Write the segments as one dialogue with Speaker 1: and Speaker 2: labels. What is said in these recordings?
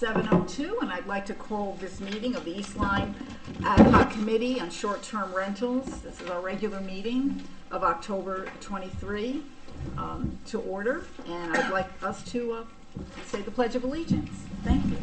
Speaker 1: 7:02, and I'd like to call this meeting of the East Line Ad Hoc Committee on Short-Term Rentals. This is our regular meeting of October 23 to order, and I'd like us to say the Pledge of Allegiance. Thank you.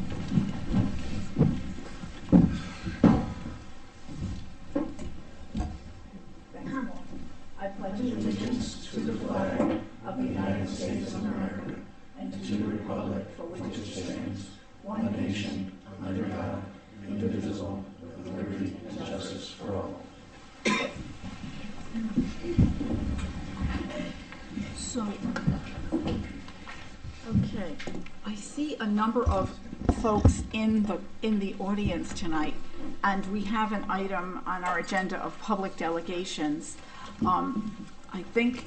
Speaker 1: I pledge allegiance to the flag of the United States of America and to the republic for which it stands, one nation, under God, indivisible, with liberty and justice for all. So, okay, I see a number of folks in the audience tonight, and we have an item on our agenda of public delegations. I think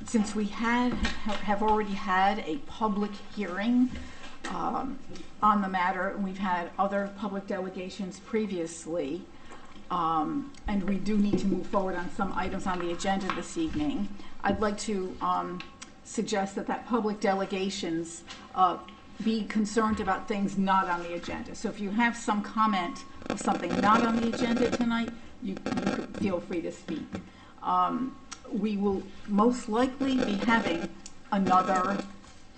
Speaker 1: since we have already had a public hearing on the matter, and we've had other public delegations previously, and we do need to move forward on some items on the agenda this evening, I'd like to suggest that public delegations be concerned about things not on the agenda. So if you have some comment of something not on the agenda tonight, you could feel free to speak. We will most likely be having another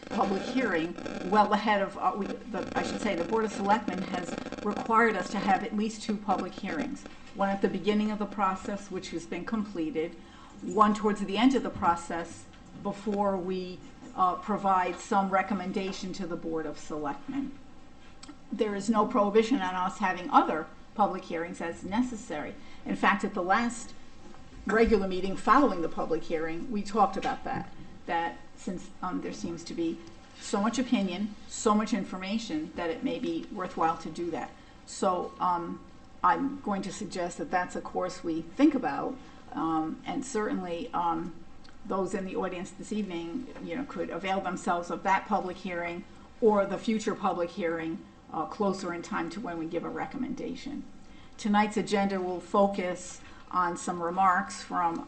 Speaker 1: public hearing well ahead of, the Board of Selectmen has required us to have at least 2 public hearings. One at the beginning of the process, which has been completed, one towards the end of the process before we provide some recommendation to the Board of Selectmen. There is no prohibition on us having other public hearings as necessary. In fact, at the last regular meeting following the public hearing, we talked about that since there seems to be so much opinion, so much information, that it may be worthwhile to do that. So I'm going to suggest that that's a course we think about, and certainly those in the audience this evening, could avail themselves of that public hearing or the future public hearing closer in time to when we give a recommendation. Tonight's agenda will focus on some remarks from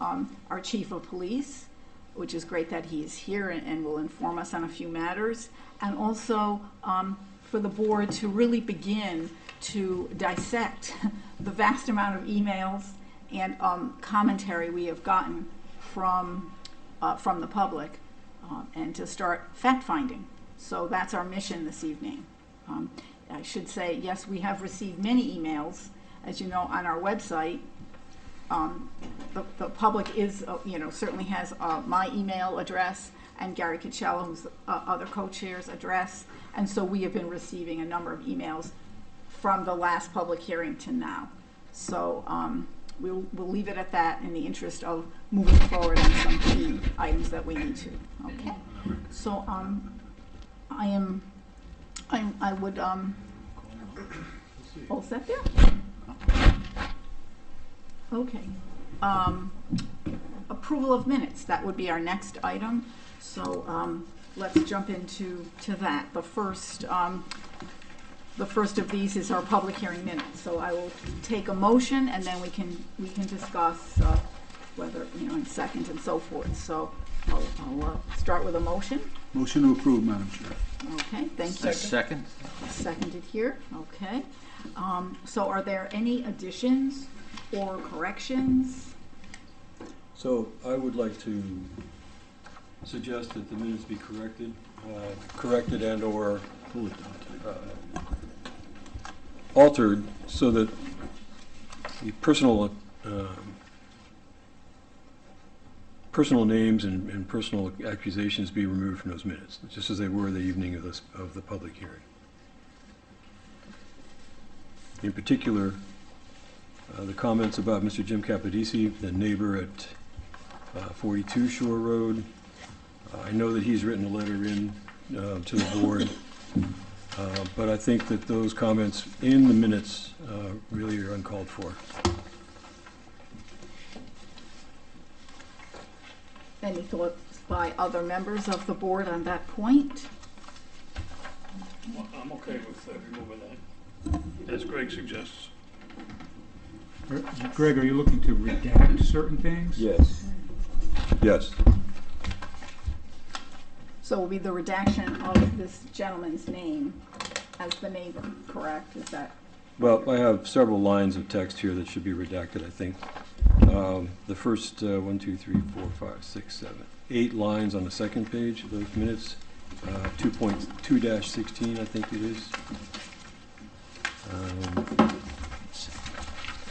Speaker 1: our Chief of Police, which is great that he is here and will inform us on a few matters, and also for the board to really begin to dissect the vast amount of emails and commentary we have gotten from the public, and to start fact-finding. So that's our mission this evening. I should say, yes, we have received many emails, as you know, on our website. The public is, certainly has my email address and Gary Coachella, who's the other co-chair's address, and so we have been receiving a number of emails from the last public hearing to now. So we'll leave it at that in the interest of moving forward on some key items that we need to. Okay. So I would all set there. Okay. Approval of minutes, that would be our next item. So let's jump into that. The first of these is our public hearing minutes. So I will take a motion, and then we can discuss whether, in second and so forth. So I'll start with a motion.
Speaker 2: Motion to approve, Madam Chair.
Speaker 1: Okay, thank you.
Speaker 3: Second.
Speaker 1: Seconded here. Okay. So are there any additions or corrections?
Speaker 4: So I would like to suggest that the minutes be corrected and or altered so that the personal names and personal accusations be removed from those minutes, just as they were the evening of the public hearing. In particular, the comments about Mr. Jim Capodisi, the neighbor at 42 Shore Road. I know that he's written a letter in to the board, but I think that those comments in the minutes really are uncalled for.
Speaker 1: Any thoughts by other members of the board on that point?
Speaker 5: Well, I'm okay with removing that, as Greg suggests.
Speaker 2: Greg, are you looking to redact certain things?
Speaker 4: Yes. Yes.
Speaker 1: So it will be the redaction of this gentleman's name as the neighbor, correct? Is that,
Speaker 4: Well, I have several lines of text here that should be redacted, I think. The first 1, 2, 3, 4, 5, 6, 7, 8 lines on the second page of those minutes, 2.2-16, I think it is.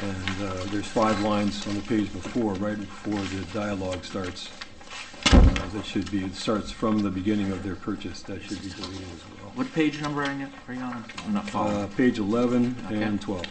Speaker 4: And there's 5 lines on the page before, right before the dialogue starts. That should be, it starts from the beginning of their purchase. That should be deleted as well.
Speaker 3: What page number are you on? I'm not following.
Speaker 4: Page 11
Speaker 3: Okay.
Speaker 4: and 12.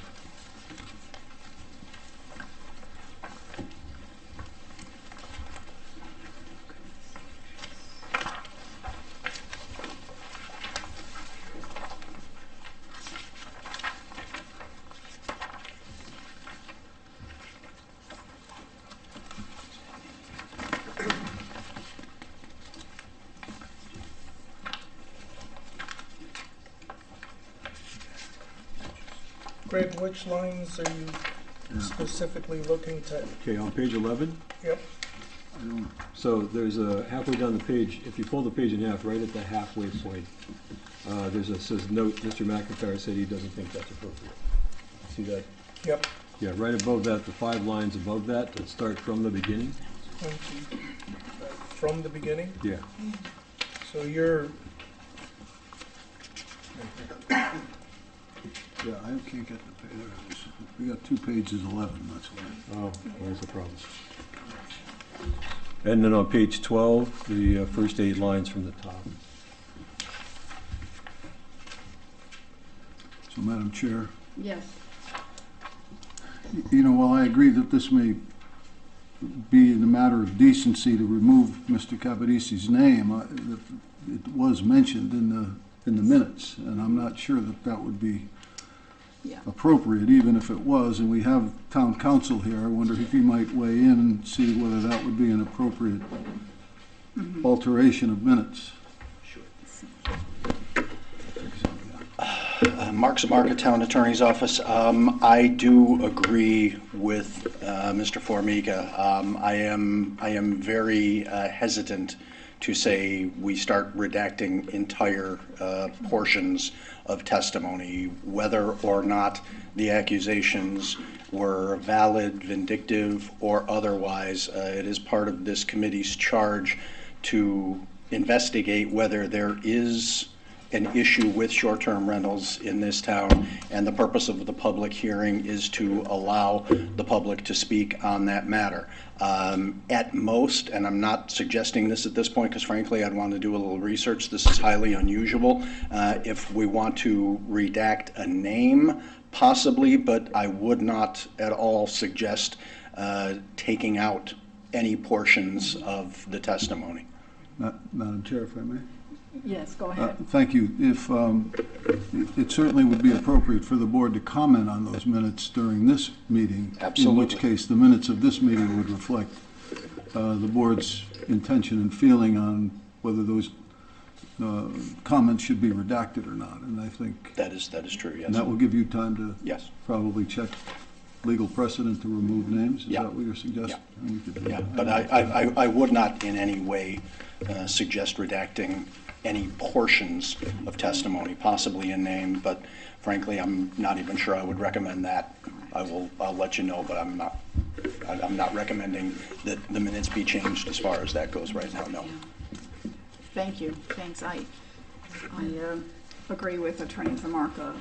Speaker 6: Greg, which lines are you specifically looking to?
Speaker 4: Okay, on page 11.
Speaker 6: Yep.
Speaker 4: So there's a, halfway down the page, if you pull the page in half, right at the halfway point, there's a, says, note, Mr. McIntyre said he doesn't think that's appropriate. See that?
Speaker 6: Yep.
Speaker 4: Yeah, right above that, the 5 lines above that, that start from the beginning.
Speaker 6: From the beginning?
Speaker 4: Yeah.
Speaker 6: So you're,
Speaker 7: Yeah, I can't get the page, there it is. We got 2 pages 11, that's why.
Speaker 4: Oh, there's the problem. And then on page 12, the first 8 lines from the top.
Speaker 7: So, Madam Chair,
Speaker 1: yes,
Speaker 7: you know, while I agree that this may be in a matter of decency to remove Mr. Capadisi's name, it was mentioned in the minutes, and I'm not sure that that would be
Speaker 1: yeah.
Speaker 7: appropriate, even if it was, and we have town council here. I wonder if he might weigh in and see whether that would be an appropriate alteration of minutes.
Speaker 8: Mark Zamarka, Town Attorney's Office. I do agree with Mr. Formiga. I am very hesitant to say we start redacting entire portions of testimony, whether or not the accusations were valid, vindictive, or otherwise. It is part of this committee's charge to investigate whether there is an issue with short-term rentals in this town, and the purpose of the public hearing is to allow the public to speak on that matter. At most, and I'm not suggesting this at this point because frankly I'd want to do a little research, this is highly unusual. If we want to redact a name, possibly, but I would not at all suggest taking out any portions of the testimony.
Speaker 7: Madam Chair, if I may?
Speaker 1: Yes, go ahead.
Speaker 7: Thank you. If it certainly would be appropriate for the board to comment on those minutes during this meeting.
Speaker 8: Absolutely.
Speaker 7: In which case, the minutes of this meeting would reflect the board's intention and feeling on whether those comments should be redacted or not. And I think
Speaker 8: That is true, yes.
Speaker 7: and that will give you time to
Speaker 8: Yes.
Speaker 7: probably check legal precedent to remove names. Is
Speaker 8: Yeah.
Speaker 7: that what you're suggesting? And we could-
Speaker 8: Yeah, but I would not in any way suggest redacting any portions of testimony, possibly in name, but frankly, I'm not even sure I would recommend that. I'll let you know, but I'm not recommending that the minutes be changed as far as that goes right now, no.
Speaker 1: Thank you, thanks. I agree with Attorney Zamarka.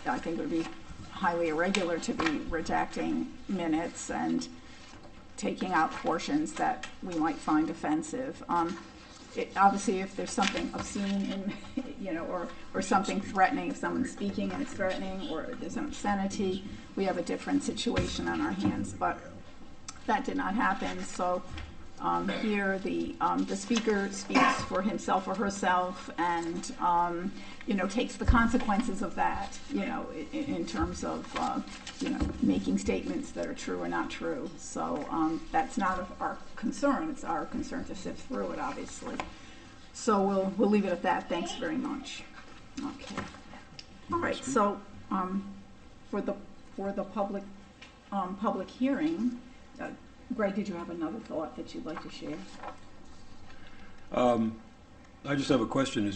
Speaker 1: I think it would be highly irregular to be redacting minutes and taking out portions that we might find offensive. Obviously, if there's something obscene in, or something threatening, if someone's speaking and it's threatening, or there's an obscenity, we have a different situation on our hands. But that did not happen. So here, the speaker speaks for himself or herself, and takes the consequences of that. In terms of making statements that are true or not true. So that's not our concern. It's our concern to sift through it, obviously. So we'll leave it at that. Thanks very much. Okay. All right. So for the public hearing, Greg, did you have another thought that you'd like to share?
Speaker 4: I just have a question.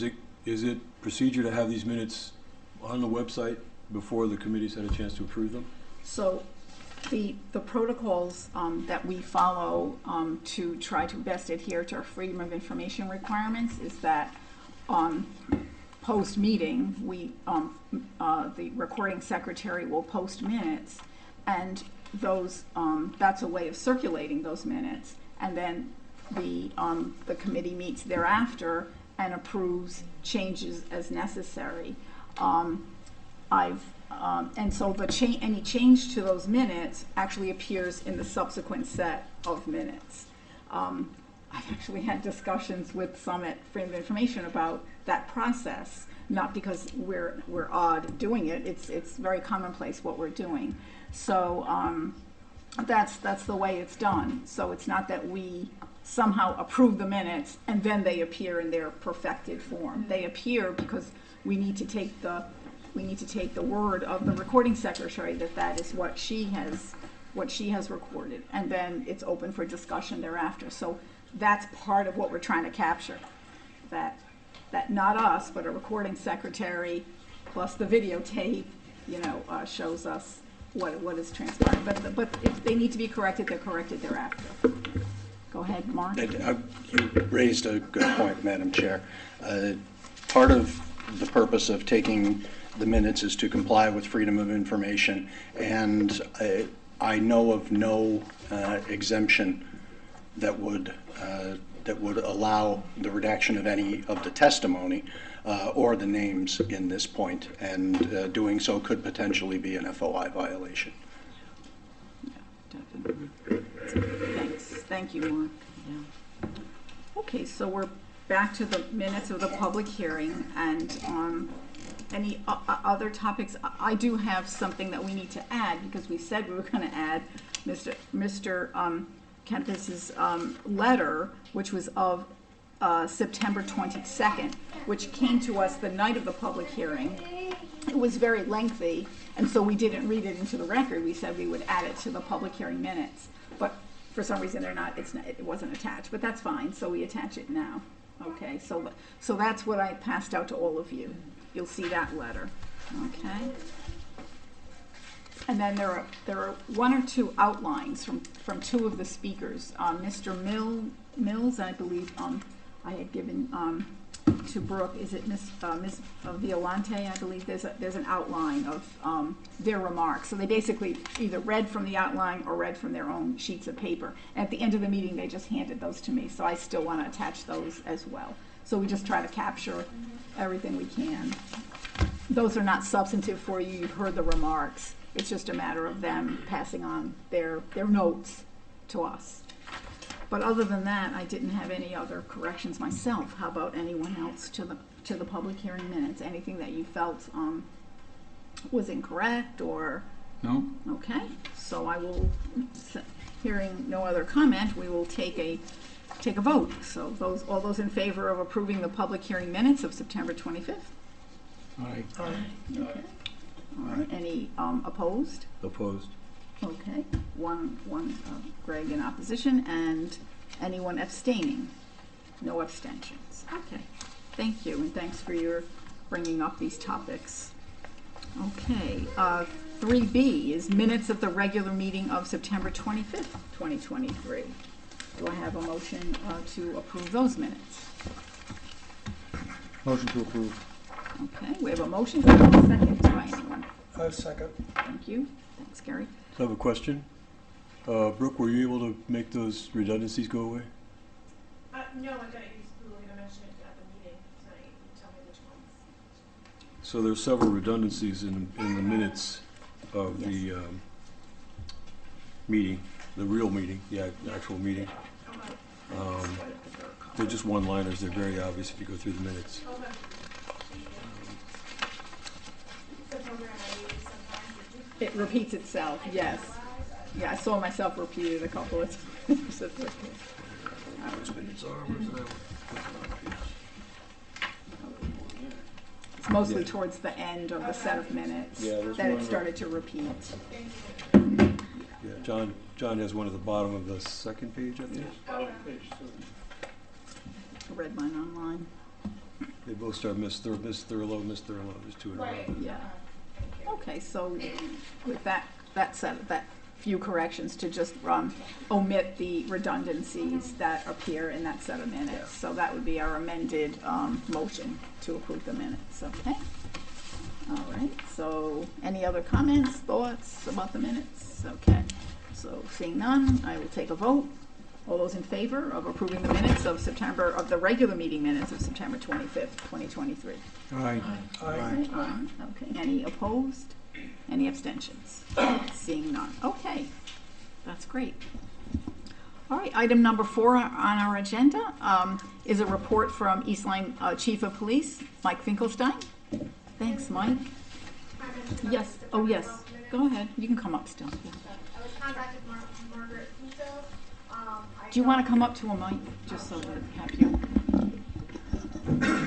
Speaker 4: Is it procedure to have these minutes on the website before the committee's had a chance to approve them?
Speaker 1: So the protocols that we follow to try to best adhere to our freedom of information requirements is that post-meeting, the recording secretary will post minutes, and those, that's a way of circulating those minutes, and then the committee meets thereafter and approves changes as necessary. And so any change to those minutes actually appears in the subsequent set of minutes. I've actually had discussions with some at Freedom of Information about that process, not because we're odd doing it. It's very commonplace what we're doing. So that's the way it's done. So it's not that we somehow approve the minutes and then they appear in their perfected form. They appear because we need to take the word of the recording secretary that is what she has recorded, and then it's open for discussion thereafter. So that's part of what we're trying to capture, that not us, but a recording secretary plus the videotape, shows us what is transpired. But if they need to be corrected, they're corrected thereafter. Go ahead, Mark.
Speaker 8: You raised a good point, Madam Chair. Part of the purpose of taking the minutes is to comply with freedom of information, and I know of no exemption that would allow the redaction of any of the testimony or the names in this point, and doing so could potentially be an FOI violation.
Speaker 1: Yeah, definitely. Thank you, Mark. Yeah. Okay, so we're back to the minutes of the public hearing, and any other topics? I do have something that we need to add, because we said we were going to add Mr. Kempis' letter, which was of September 22nd, which came to us the night of the public hearing. It was very lengthy, and so we didn't read it into the record. We said we would add it to the public hearing minutes, but for some reason it wasn't attached, but that's fine, so we attach it now. Okay, so that's what I passed out to all of you. You'll see that letter, okay? And then there are one or two outlines from two of the speakers. Mr. Mills, I believe I had given to Brooke. Is it Miss Violante? I believe there's an outline of their remarks. So they basically either read from the outline or read from their own sheets of paper. And at the end of the meeting, they just handed those to me. So I still want to attach those as well. So we just try to capture everything we can. Those are not substantive for you. You've heard the remarks. It's just a matter of them passing on their notes to us. But other than that, I didn't have any other corrections myself. How about anyone else to the public hearing minutes? Anything that you felt was incorrect or?
Speaker 2: No?
Speaker 1: Okay, so I will, hearing no other comment, we will take a vote. So all those in favor of approving the public hearing minutes of September 25th?
Speaker 2: Aye.
Speaker 1: Okay. All right. Any opposed?
Speaker 4: Opposed?
Speaker 1: Okay, one Greg in opposition, and anyone abstaining? No abstentions. Okay, thank you, and thanks for your bringing up these topics. Okay, 3B is minutes of the regular meeting of September 25th, 2023. Do I have a motion to approve those minutes?
Speaker 2: Motion to approve.
Speaker 1: Okay, we have a motion. Do I have a second by anyone?
Speaker 6: A second.
Speaker 1: Thank you. Thanks, Gary.
Speaker 4: I have a question. Brooke, were you able to make those redundancies go away?
Speaker 9: No, we were going to mention it at the meeting tonight. Tell me which ones.
Speaker 4: So there's several redundancies in the minutes of
Speaker 1: Yes.
Speaker 4: the meeting, the real meeting, the actual meeting. They're just one-liners. They're very obvious if you go through the minutes.
Speaker 9: Okay. It's the program I use sometimes.
Speaker 1: It repeats itself, yes. Yeah, I saw myself repeat it a couple of times. It's mostly towards the end of the set of minutes
Speaker 4: Yeah, there's
Speaker 1: that it
Speaker 4: one-
Speaker 1: started to repeat.
Speaker 4: Yeah, John has one at the bottom of the second page, I think.
Speaker 5: Bottom page 2.
Speaker 1: I read mine online.
Speaker 4: They both start Miss Thurlow, Miss Thurlow. There's two in a row.
Speaker 9: Right.
Speaker 1: Yeah.
Speaker 9: Thank you.
Speaker 1: Okay, so with that few corrections to just omit the redundancies that appear in that set of minutes. So that would be our amended motion to approve the minutes, okay? All right, so any other comments, thoughts about the minutes? Okay, so seeing none, I will take a vote. All those in favor of approving the minutes of the regular meeting minutes of September 25th, 2023?
Speaker 2: Aye.
Speaker 6: Aye.
Speaker 1: Okay, any opposed? Any abstentions? Seeing none. Okay, that's great. All right, item number 4 on our agenda is a report from East Lyme Chief of Police, Mike Finkelstein. Thanks, Mike.
Speaker 9: I mentioned
Speaker 1: Yes,
Speaker 9: the
Speaker 1: oh
Speaker 9: September
Speaker 1: yes,
Speaker 9: 12th minutes.
Speaker 1: go ahead, you can come up still. Yeah.
Speaker 9: I was contacted Margaret Puzo.
Speaker 1: Do you want to come up to a mic, just so we have you?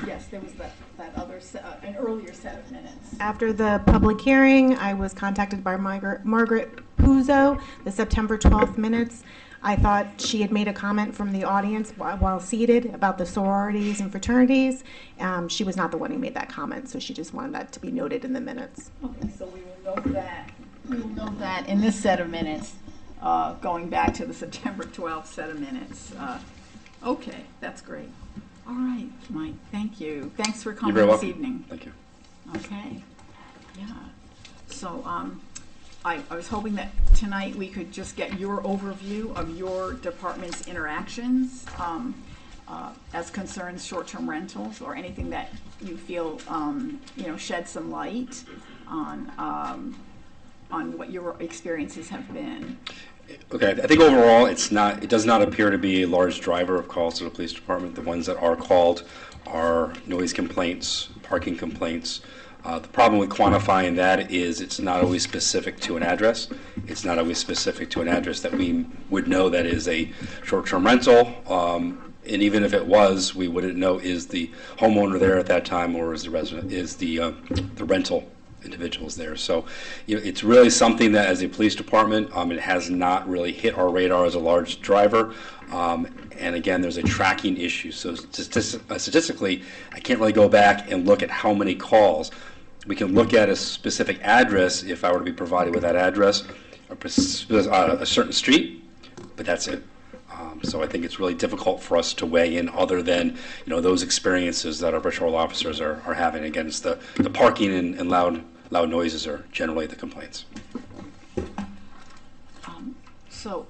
Speaker 1: Yes, there was that other, an earlier set of minutes.
Speaker 10: After the public hearing, I was contacted by Margaret Puzo, the September 12th minutes. I thought she had made a comment from the audience while seated about the sororities and fraternities. She was not the one who made that comment, so she just wanted that to be noted in the minutes.
Speaker 1: Okay, so we will note that. We will note that in this set of minutes, going back to the September 12th set of minutes. Okay, that's great. All right, Mike, thank you. Thanks for coming
Speaker 11: You're very
Speaker 1: this
Speaker 11: welcome.
Speaker 1: evening.
Speaker 11: Thank you.
Speaker 1: Okay, yeah. So I was hoping that tonight we could just get your overview of your department's interactions as concerns short-term rentals, or anything that you feel shed some light on what your experiences have been.
Speaker 11: Okay, I think overall it does not appear to be a large driver of calls to the police department. The ones that are called are noise complaints, parking complaints. The problem with quantifying that is it's not always specific to an address. It's not always specific to an address that we would know that is a short-term rental. And even if it was, we wouldn't know is the homeowner there at that time, or is the resident, is the rental individuals there. So it's really something that as a police department, it has not really hit our radar as a large driver. And again, there's a tracking issue. So statistically, I can't really go back and look at how many calls. We can look at a specific address if I were to be provided with that address, a certain street, but that's it. So I think it's really difficult for us to weigh in other than those experiences that our patrol officers are having against the parking and loud noises are generally the complaints.
Speaker 1: Well,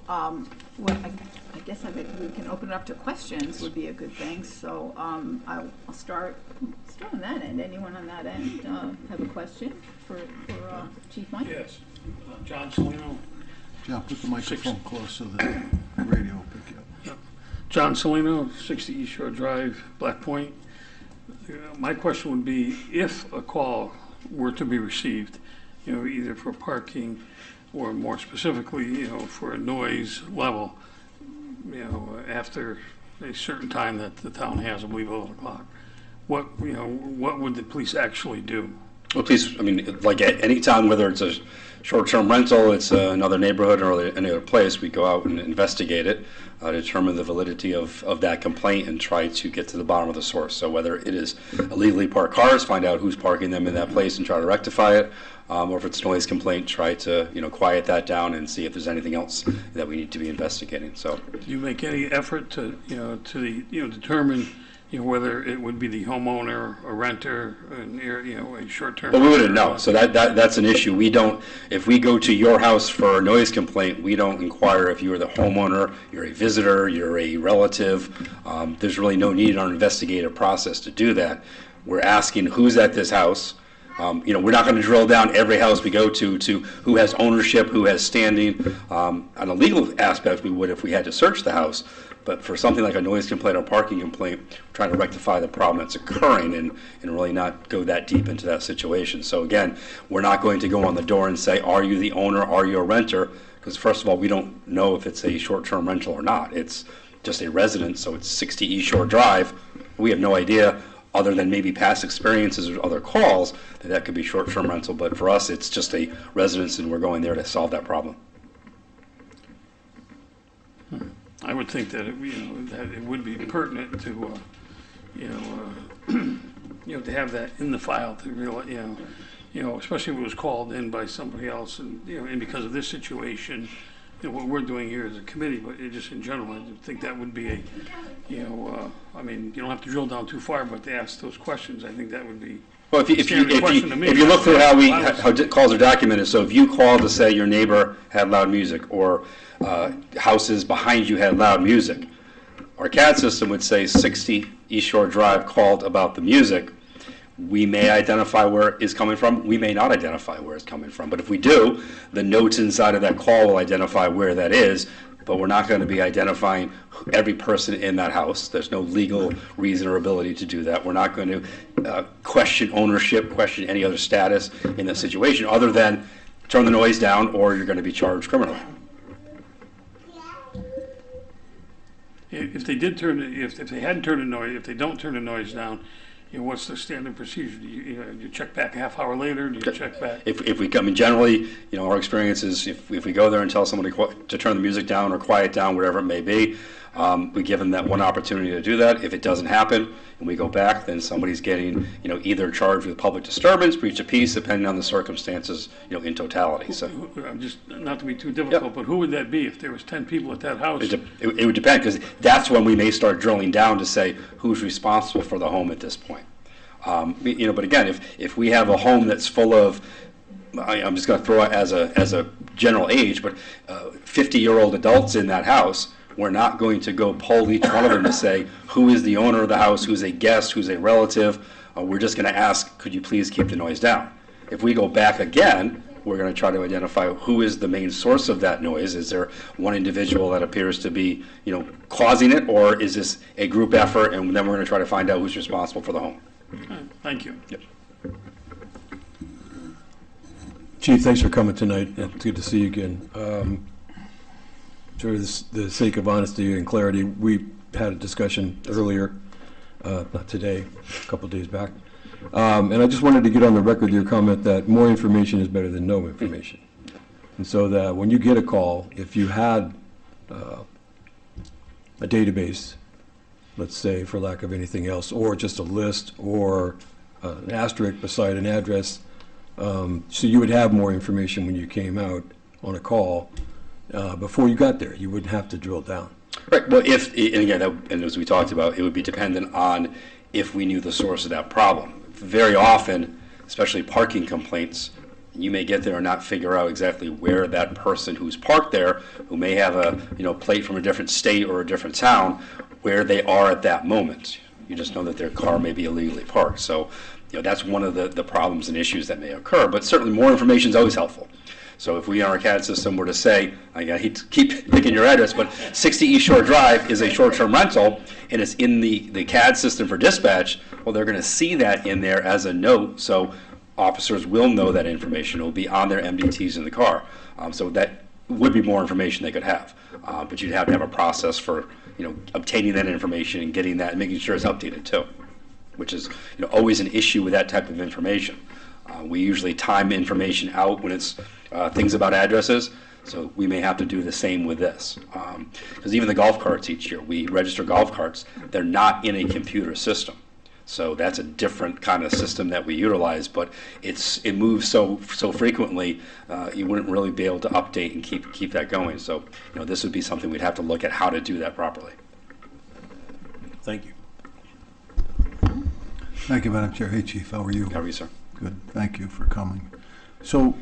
Speaker 1: I guess we can open it up to questions would be a good thing. So I'll start on that end. Anyone on that end have a question for Chief Mike?
Speaker 5: Yes. John Salino.
Speaker 7: John, put the microphone close so that the radio will pick you up.
Speaker 5: John Salino, 60 East Shore Drive, Black Point. My question would be, if a call were to be received, either for parking or more specifically, for a noise level, after a certain time that the town has, I believe 11 o'clock, what would the police actually do?
Speaker 11: Well, police, like at any time, whether it's a short-term rental, it's another neighborhood or any other place, we go out and investigate it, determine the validity of that complaint, and try to get to the bottom of the source. So whether it is illegally parked cars, find out who's parking them in that place and try to rectify it, or if it's a noise complaint, try to quiet that down and see if there's anything else that we need to be investigating. So,
Speaker 5: do you make any effort to determine whether it would be the homeowner, a renter, a short-term?
Speaker 11: Well, we wouldn't know. So that's an issue. We don't. If we go to your house for a noise complaint, we don't inquire if you're the homeowner, you're a visitor, you're a relative. There's really no need in our investigative process to do that. We're asking who's at this house. We're not going to drill down every house we go to who has ownership, who has standing. On a legal aspect, we would if we had to search the house. But for something like a noise complaint or parking complaint, we're trying to rectify the problem that's occurring and really not go that deep into that situation. So again, we're not going to go on the door and say, are you the owner, are you a renter? Because first of all, we don't know if it's a short-term rental or not. It's just a residence, so it's 60 East Shore Drive. We have no idea, other than maybe past experiences or other calls, that could be short-term rental. But for us, it's just a residence, and we're going there to solve that problem.
Speaker 5: I would think that it would be pertinent to to have that in the file to realize, especially if it was called in by somebody else, and and because of this situation, what we're doing here as a committee, but just in general, I think that would be I mean, you don't have to drill down too far, but to ask those questions, I think that would be.
Speaker 11: Well, if
Speaker 5: standard question to me.
Speaker 11: you look through how calls are documented, so if you called to say your neighbor had loud music, or houses behind you had loud music, our CAD system would say 60 East Shore Drive called about the music. We may identify where it is coming from. We may not identify where it's coming from. But if we do, the notes inside of that call will identify where that is, but we're not going to be identifying every person in that house. There's no legal reason or ability to do that. We're not going to question ownership, question any other status in the situation, other than turn the noise down or you're going to be charged criminally.
Speaker 5: If they did if they hadn't turned the noise, if they don't turn the noise down, what's the standard procedure? Do you check back a half hour later? Do you check back?
Speaker 11: If we come in, generally, our experience is if we go there and tell somebody to turn the music down or quiet down, whatever it may be, we give them that one opportunity to do that. If it doesn't happen and we go back, then somebody's getting, either charged with public disturbance, breach of peace, depending on the circumstances, in totality. So,
Speaker 5: just not to be too difficult, but who would that be if there was 10 people at that house?
Speaker 11: It would depend, because that's when we may start drilling down to say who's responsible for the home at this point. But again, if we have a home that's full of, I'm just going to throw it as a general age, but 50-year-old adults in that house, we're not going to go poll each one of them to say who is the owner of the house, who's a guest, who's a relative. We're just going to ask, could you please keep the noise down? If we go back again, we're going to try to identify who is the main source of that noise. Is there one individual that appears to be, causing it, or is this a group effort? And then we're going to try to find out who's responsible for the home.
Speaker 5: Thank you.
Speaker 11: Yep.
Speaker 4: Chief, thanks for coming tonight. It's good to see you again. For the sake of honesty and clarity, we had a discussion earlier, not today, a couple of days back. And I just wanted to get on the record your comment that more information is better than no information. And so that when you get a call, if you had a database, let's say, for lack of anything else, or just a list or an asterisk beside an address, so you would have more information when you came out on a call before you got there. You wouldn't have to drill down.
Speaker 11: Right. Well, and as we talked about, it would be dependent on if we knew the source of that problem. Very often, especially parking complaints, you may get there and not figure out exactly where that person who's parked there, who may have a plate from a different state or a different town, where they are at that moment. You just know that their car may be illegally parked. So, that's one of the problems and issues that may occur. But certainly more information is always helpful. So if we in our CAD system were to say, I hate to keep picking your address, but 60 East Shore Drive is a short-term rental, and it's in the CAD system for dispatch, well, they're going to see that in there as a note, so officers will know that information. It will be on their MDTs in the car. So that would be more information they could have. But you'd have to have a process for obtaining that information and getting that and making sure it's updated too, which is always an issue with that type of information. We usually time information out when it's things about addresses, so we may have to do the same with this. Because even the golf carts each year, we register golf carts, they're not in a computer system. So that's a different kind of system that we utilize, but it moves so frequently, you wouldn't really be able to update and keep that going. So this would be something we'd have to look at how to do that properly.
Speaker 4: Thank you.
Speaker 7: Thank you, Madam Chair. Hey, Chief, how are you?
Speaker 11: How are you, sir?
Speaker 7: Good, thank you for coming. So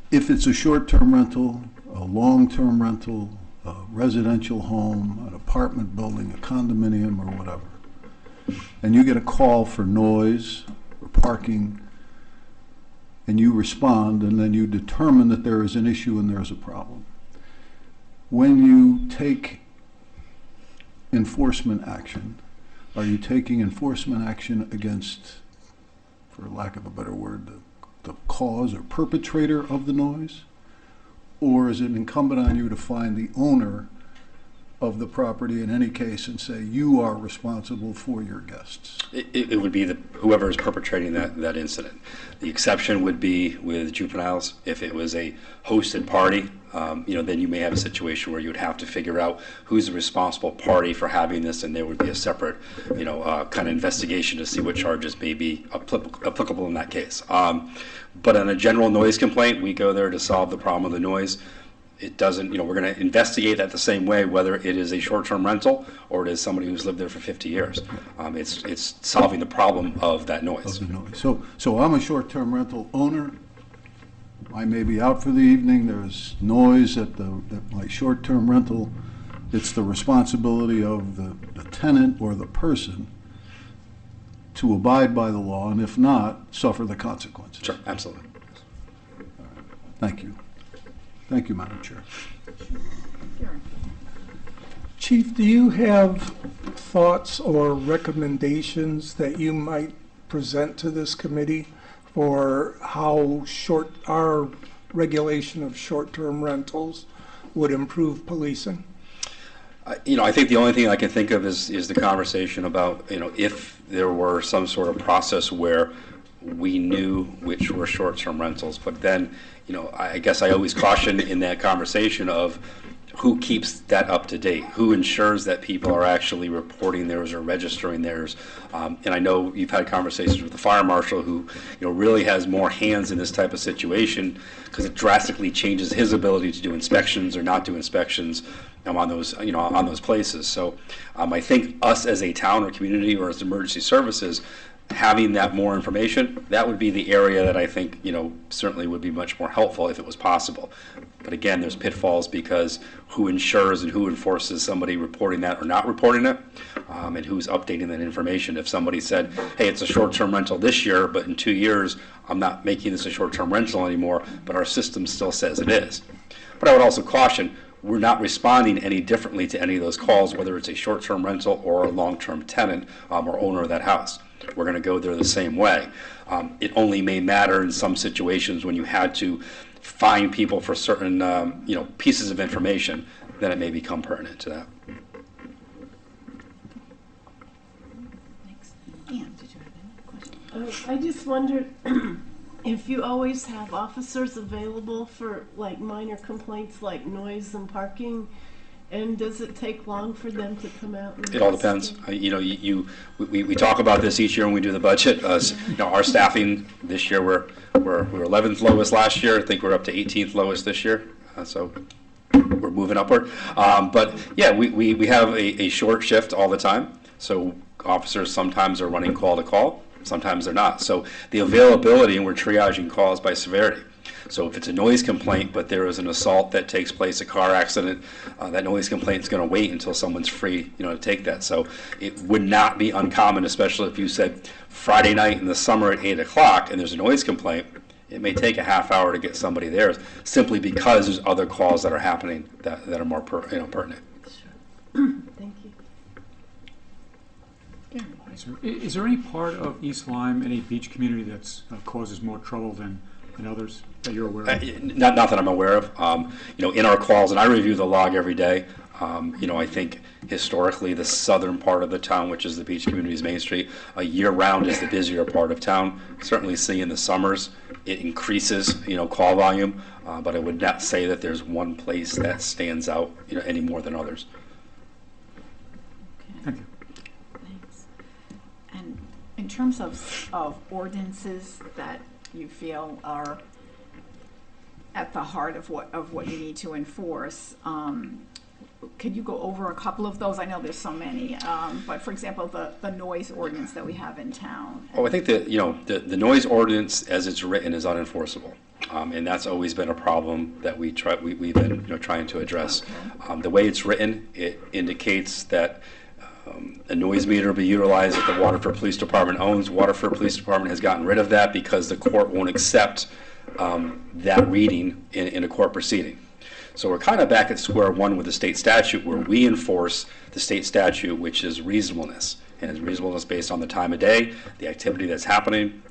Speaker 7: if it's a short-term rental, a long-term rental, a residential home, an apartment building, a condominium, or whatever, and you get a call for noise or parking, and you respond, and then you determine that there is an issue and there is a problem. When you take enforcement action, are you taking enforcement action against, for lack of a better word, the cause or perpetrator of the noise? Or is it incumbent on you to find the owner of the property in any case and say you are responsible for your guests?
Speaker 11: It would be whoever is perpetrating that incident. The exception would be with juveniles. If it was a hosted party, then you may have a situation where you would have to figure out who's the responsible party for having this, and there would be a separate, kind of investigation to see what charges may be applicable in that case. But on a general noise complaint, we go there to solve the problem of the noise. It doesn't, we're going to investigate that the same way, whether it is a short-term rental or it is somebody who's lived there for 50 years. It's solving the problem of that noise.
Speaker 7: Of the noise. So I'm a short-term rental owner. I may be out for the evening. There's noise at my short-term rental. It's the responsibility of the tenant or the person to abide by the law, and if not, suffer the consequences.
Speaker 11: Sure, absolutely.
Speaker 7: Thank you. Thank you, Madam Chair.
Speaker 1: Karen?
Speaker 6: Chief, do you have thoughts or recommendations that you might present to this committee for how our regulation of short-term rentals would improve policing?
Speaker 11: I think the only thing I can think of is the conversation about, if there were some sort of process where we knew which were short-term rentals, but then, I guess I always caution in that conversation of who keeps that up to date, who ensures that people are actually reporting theirs or registering theirs. And I know you've had conversations with the fire marshal who, really has more hands in this type of situation because it drastically changes his ability to do inspections or not do inspections on those places. So I think us as a town or community or as emergency services, having that more information, that would be the area that I think, certainly would be much more helpful if it was possible. But again, there's pitfalls because who ensures and who enforces somebody reporting that or not reporting it, and who's updating that information. If somebody said, hey, it's a short-term rental this year, but in 2 years, I'm not making this a short-term rental anymore, but our system still says it is. But I would also caution, we're not responding any differently to any of those calls, whether it's a short-term rental or a long-term tenant or owner of that house. We're going to go there the same way. It only may matter in some situations when you had to fine people for certain, pieces of information, then it may become pertinent to that.
Speaker 1: Thanks. Ann, did you have any questions?
Speaker 12: I just wondered if you always have officers available for minor complaints like noise and parking, and does it take long for them to come out? And
Speaker 11: It all depends. We talk about this each year when we do the budget. Our staffing this year, we were 11th lowest last year. I think we're up to 18th lowest this year. So we're moving upward. But yeah, we have a short shift all the time. So officers sometimes are running call to call. Sometimes they're not. So the availability, and we're triaging calls by severity. So if it's a noise complaint, but there is an assault that takes place, a car accident, that noise complaint is going to wait until someone's free, to take that. So it would not be uncommon, especially if you said Friday night in the summer at 8 o'clock and there's a noise complaint, it may take a half hour to get somebody there simply because there's other calls that are happening that are more pertinent.
Speaker 12: Sure. Thank you.
Speaker 2: Is there any part of East Lyme, any beach community that causes more trouble than others that you're aware of?
Speaker 11: Not that I'm aware of. In our calls, and I review the log every day, I think historically the southern part of the town, which is the beach community's Main Street, year-round is the busier part of town. Certainly see in the summers it increases, call volume, but I would not say that there's one place that stands out, any more than others.
Speaker 2: Thank you.
Speaker 1: Thanks. And in terms of ordinances that you feel are at the heart of what you need to enforce, could you go over a couple of those? I know there's so many, but for example, the noise ordinance that we have in town.
Speaker 11: Oh, I think that the noise ordinance as it's written is unenforceable, and that's always been a problem that we've been trying to address.
Speaker 1: Okay.
Speaker 11: The way it's written, it indicates that a noise meter be utilized that the Waterford Police Department owns. Waterford Police Department has gotten rid of that because the court won't accept that reading in a court proceeding. So we're kind of back at square one with the state statute where we enforce the state statute, which is reasonableness. And it's reasonableness based on the time of day, the activity that's happening,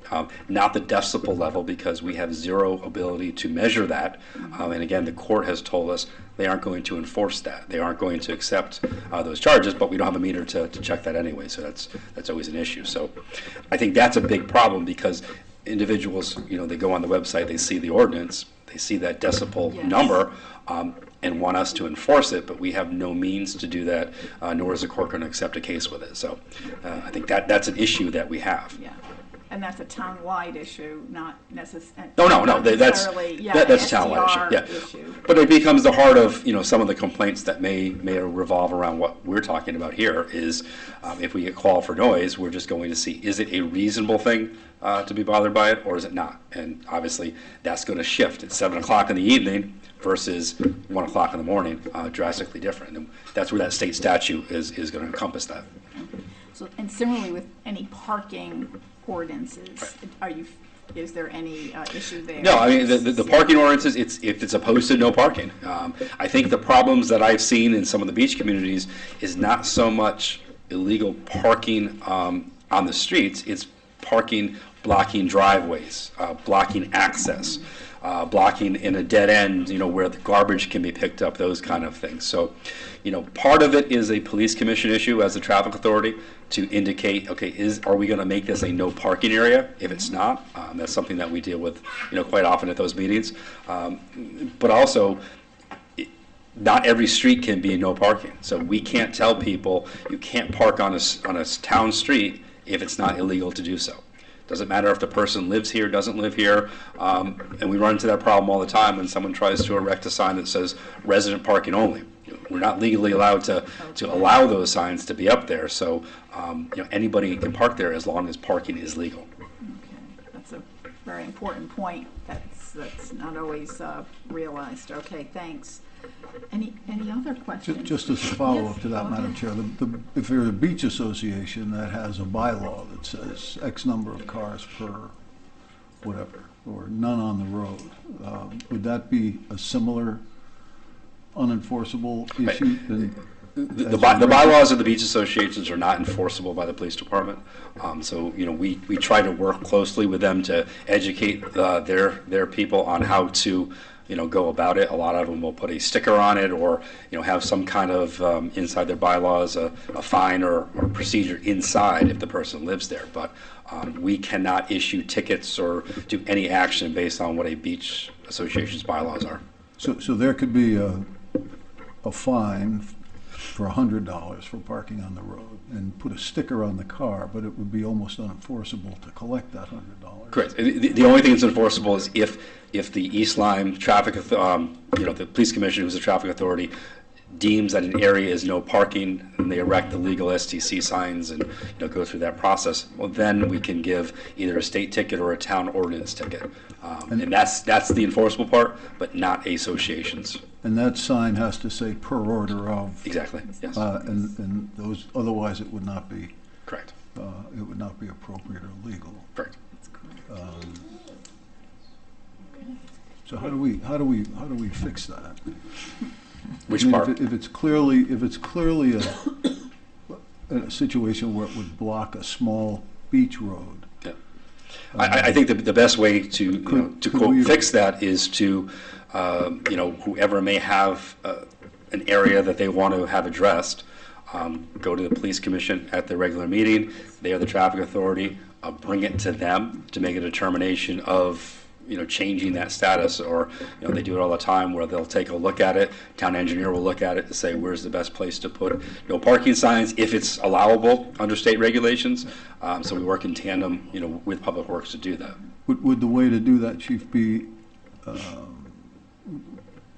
Speaker 11: not the decibel level because we have zero ability to measure that. And again, the court has told us they aren't going to enforce that. They aren't going to accept those charges, but we don't have a meter to check that anyway. So that's always an issue. So I think that's a big problem because individuals, they go on the website, they see the ordinance, they see that decibel
Speaker 1: Yes.
Speaker 11: number, and want us to enforce it, but we have no means to do that, nor is the court going to accept a case with it. So I think that's an issue that we have.
Speaker 1: Yeah, and that's a town-wide issue, not necessarily.
Speaker 11: No, that's a town-wide issue. But it becomes the heart of, some of the complaints that may revolve around what we're talking about here is, if we get called for noise, we're just going to see, is it a reasonable thing to be bothered by it, or is it not? And obviously, that's going to shift at 7 o'clock in the evening versus 1 o'clock in the morning, drastically different. And that's where that state statute is going to encompass that.
Speaker 1: So, and similarly with any parking ordinances, is there any issue there?
Speaker 11: No, I mean, the parking ordinances, if it's a posted no parking. I think the problems that I've seen in some of the beach communities is not so much illegal parking on the streets, it's parking blocking driveways, blocking access, blocking in a dead end, where the garbage can be picked up, those kind of things. So, part of it is a police commission issue as a traffic authority to indicate, okay, are we going to make this a no parking area? If it's not, that's something that we deal with, quite often at those meetings. But also, not every street can be no parking. So we can't tell people you can't park on a town street if it's not illegal to do so. Doesn't matter if the person lives here, doesn't live here, and we run into that problem all the time when someone tries to erect a sign that says resident parking only. We're not legally allowed to allow those signs to be up there, so anybody can park there as long as parking is legal.
Speaker 1: Okay, that's a very important point. That's not always realized. Okay, thanks. Any other questions?
Speaker 7: Just as a follow-up
Speaker 1: Yes,
Speaker 7: to that,
Speaker 1: go
Speaker 7: Madam
Speaker 1: ahead.
Speaker 7: Chair, if there's a beach association that has a bylaw that says X number of cars per whatever, or none on the road, would that be a similar unenforceable issue?
Speaker 11: The bylaws of the beach associations are not enforceable by the police department. So, we try to work closely with them to educate their people on how to go about it. A lot of them will put a sticker on it or, have some kind of, inside their bylaws, a fine or procedure inside if the person lives there. But we cannot issue tickets or do any action based on what a beach association's bylaws are.
Speaker 7: So there could be a fine for $100 for parking on the road and put a sticker on the car, but it would be almost unenforceable to collect that $100.
Speaker 11: Correct. The only thing that's enforceable is if the East Lyme traffic, the police commissioner, who's the traffic authority, deems that an area is no parking and they erect the legal STC signs and go through that process, well, then we can give either a state ticket or a town ordinance ticket. And that's the enforceable part, but not associations.
Speaker 7: And that sign has to say per order of.
Speaker 11: Exactly, yes.
Speaker 7: And those, otherwise it would not be.
Speaker 11: Correct.
Speaker 7: It would not be appropriate or legal.
Speaker 11: Correct.
Speaker 7: So how do we fix that?
Speaker 11: Which part?
Speaker 7: If it's clearly a situation where it would block a small beach road.
Speaker 11: Yeah. I think the best way to quote fix that is to whoever may have an area that they want to have addressed, go to the police commission at their regular meeting. They are the traffic authority. Bring it to them to make a determination of changing that status, or they do it all the time where they'll take a look at it. Town engineer will look at it to say where's the best place to put no parking signs if it's allowable under state regulations. So we work in tandem, with Public Works to do that.
Speaker 7: Would the way to do that, Chief, be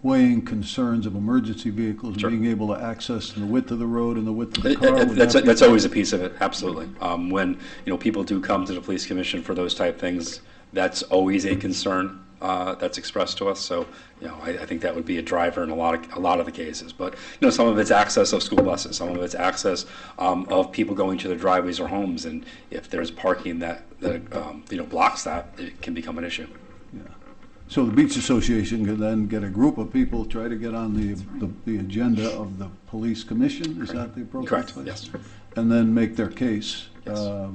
Speaker 7: weighing concerns of emergency vehicles,
Speaker 11: Sure.
Speaker 7: being able to access the width of the road and the width of the car?
Speaker 11: That's always a piece of it, absolutely. When people do come to the police commission for those type things, that's always a concern that's expressed to us. So, I think that would be a driver in a lot of the cases. But some of it's access of school buses, some of it's access of people going to their driveways or homes, and if there's parking that blocks that, it can become an issue.
Speaker 7: Yeah. So the Beach Association can then get a group of people, try to get on the agenda of the police commission? Is that the appropriate
Speaker 11: Correct,
Speaker 7: place?
Speaker 11: yes.
Speaker 7: And then make their case?
Speaker 11: Yes.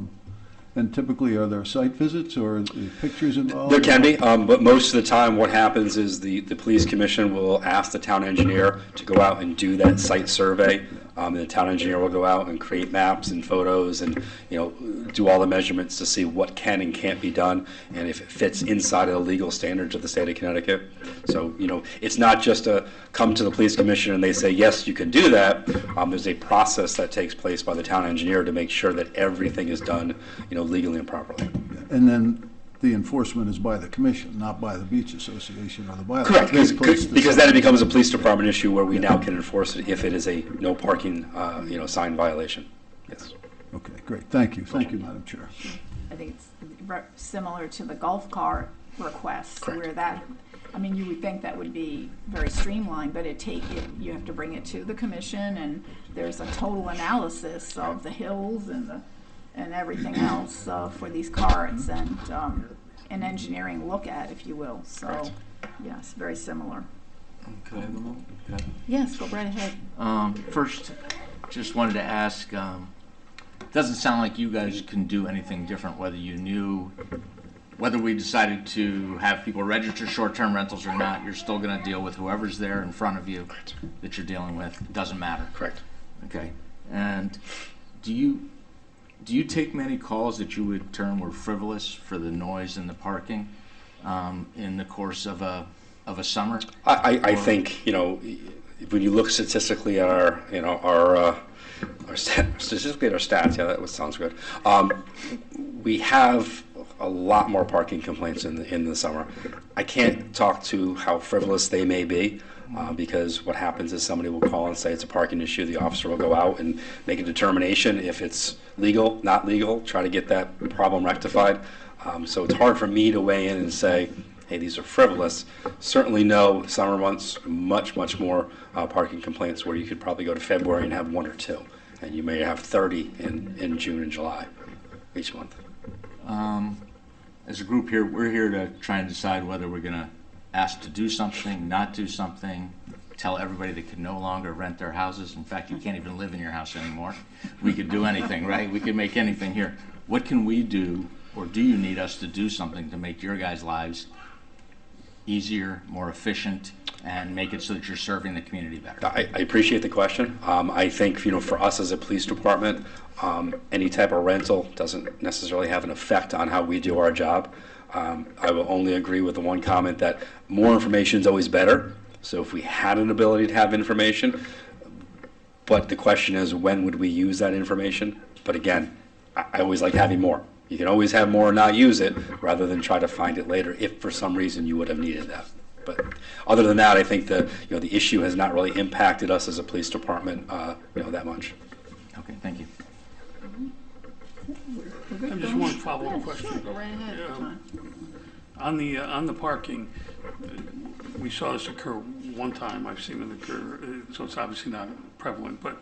Speaker 7: And typically, are there site visits or pictures involved?
Speaker 11: There can be, but most of the time what happens is the police commission will ask the town engineer to go out and do that site survey And the town engineer will go out and create maps and photos and, do all the measurements to see what can and can't be done and if it fits inside of the legal standards of the state of Connecticut. So, it's not just a come to the police commission and they say, yes, you can do that. There's a process that takes place by the town engineer to make sure that everything is done, legally and properly.
Speaker 7: And then the enforcement is by the commission, not by the beach association or the bylaw.
Speaker 11: Correct, because then it becomes a police department issue where we now can enforce it if it is a no parking, sign violation. Yes.
Speaker 7: Okay, great. Thank you. Thank you, Madam Chair.
Speaker 1: I think it's similar to the golf cart request,
Speaker 11: Correct.
Speaker 1: where that, you would think that would be very streamlined, but you have to bring it to the commission, and there's a total analysis of the hills and everything else for these carts, and an engineering look at, if you will. So,
Speaker 11: Correct.
Speaker 1: yes, very similar.
Speaker 3: Could I have a moment? Okay.
Speaker 1: Yes, go right ahead.
Speaker 3: First, just wanted to ask, doesn't sound like you guys can do anything different whether we decided to have people register short-term rentals or not. You're still going to deal with whoever's there in front of you
Speaker 11: Correct.
Speaker 3: that you're dealing with. It doesn't matter.
Speaker 11: Correct.
Speaker 3: Okay. And do you take many calls that you would term were frivolous for the noise and the parking in the course of a summer?
Speaker 11: I think, when you look statistically at our stats, yeah, that sounds good. We have a lot more parking complaints in the summer. I can't talk to how frivolous they may be, because what happens is somebody will call and say it's a parking issue. The officer will go out and make a determination if it's legal, not legal, try to get that problem rectified. So it's hard for me to weigh in and say, hey, these are frivolous. Certainly no, summer months, much, much more parking complaints where you could probably go to February and have 1 or 2. And you may have 30 in June and July each month.
Speaker 3: As a group here, we're here to try and decide whether we're going to ask to do something, not do something, tell everybody they can no longer rent their houses. In fact, you can't even live in your house anymore. We could do anything, right? We could make anything here. What can we do, or do you need us to do something to make your guys' lives easier, more efficient, and make it so that you're serving the community better?
Speaker 11: I appreciate the question. I think, for us as a police department, any type of rental doesn't necessarily have an effect on how we do our job. I will only agree with the one comment that more information is always better. So if we had an ability to have information, but the question is, when would we use that information? But again, I always like having more. You can always have more and not use it, rather than try to find it later if for some reason you would have needed that. But other than that, I think the issue has not really impacted us as a police department, that much.
Speaker 3: Okay, thank you.
Speaker 5: I just one follow-up question.
Speaker 1: Sure, go right ahead, John.
Speaker 5: On the parking, we saw this occur one time. I've seen it occur, so it's obviously not prevalent. But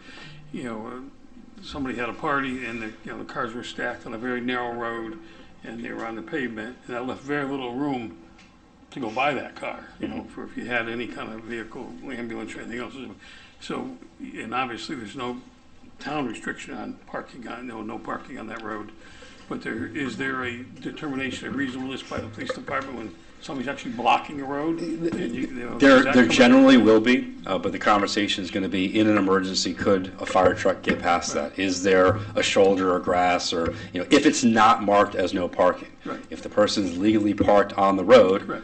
Speaker 5: somebody had a party, and the cars were stacked on a very narrow road, and they were on the pavement, and that left very little room to go by that car. For if you had any kind of vehicle, ambulance, or anything else. So, and obviously, there's no town restriction on parking no parking on that road. But is there a determination of reasonableness by the police department when somebody's actually blocking a road?
Speaker 11: There generally will be, but the conversation is going to be, in an emergency, could a fire truck get past that? Is there a shoulder or grass, or if it's not marked as no parking?
Speaker 5: Right.
Speaker 11: If the person's legally parked on the road,
Speaker 5: Right.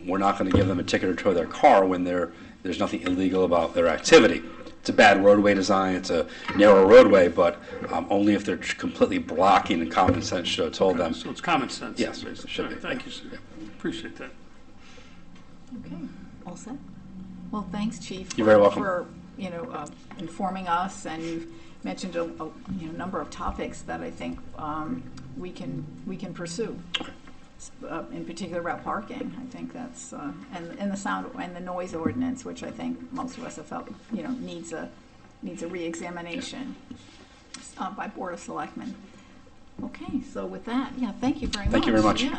Speaker 11: We're not going to give them a ticket or tow their car when there's nothing illegal about their activity. It's a bad roadway design, it's a narrow roadway, but only if they're completely blocking, and common sense should have told them.
Speaker 5: So it's common sense.
Speaker 11: Yes,
Speaker 5: basically.
Speaker 11: should be.
Speaker 5: Thank you, sir. Appreciate that.
Speaker 1: Okay, all set? Well, thanks, Chief.
Speaker 11: You're very welcome.
Speaker 1: For, informing us, and you've mentioned a number of topics that I think we can pursue. In particular about parking, I think that's and the sound and the noise ordinance, which I think most of us have felt needs a re-examination by Board of Selectmen. Okay, so with that, thank you very much.
Speaker 11: Thank you very much.
Speaker 1: Hear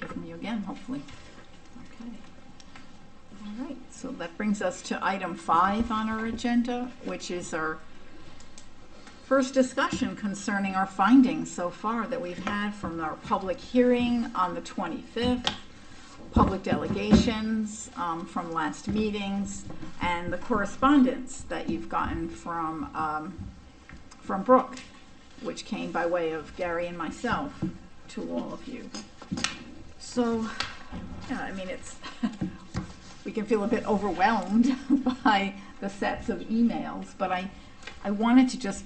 Speaker 1: from you again, hopefully. Okay. All right. So that brings us to item 5 on our agenda, which is our first discussion concerning our findings so far that we've had from our public hearing on the 25th, public public delegations from last meetings and the correspondence that you've gotten from Brooke, which came by way of Gary and myself to all of you. So, yeah, I mean, it's, we can feel a bit overwhelmed by the sets of emails, but I wanted to just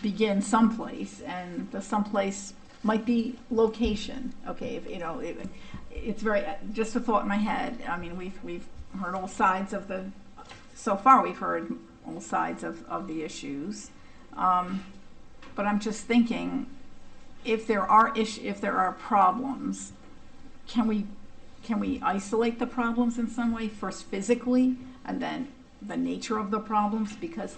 Speaker 1: begin someplace, and the someplace might be location. Okay, if, you know, it's very, just a thought in my head. I mean, we've heard all sides of the, so far we've heard all sides of the issues. But I'm just thinking, if there are problems, can we isolate the problems in some way, first physically, and then the nature of the problems? Because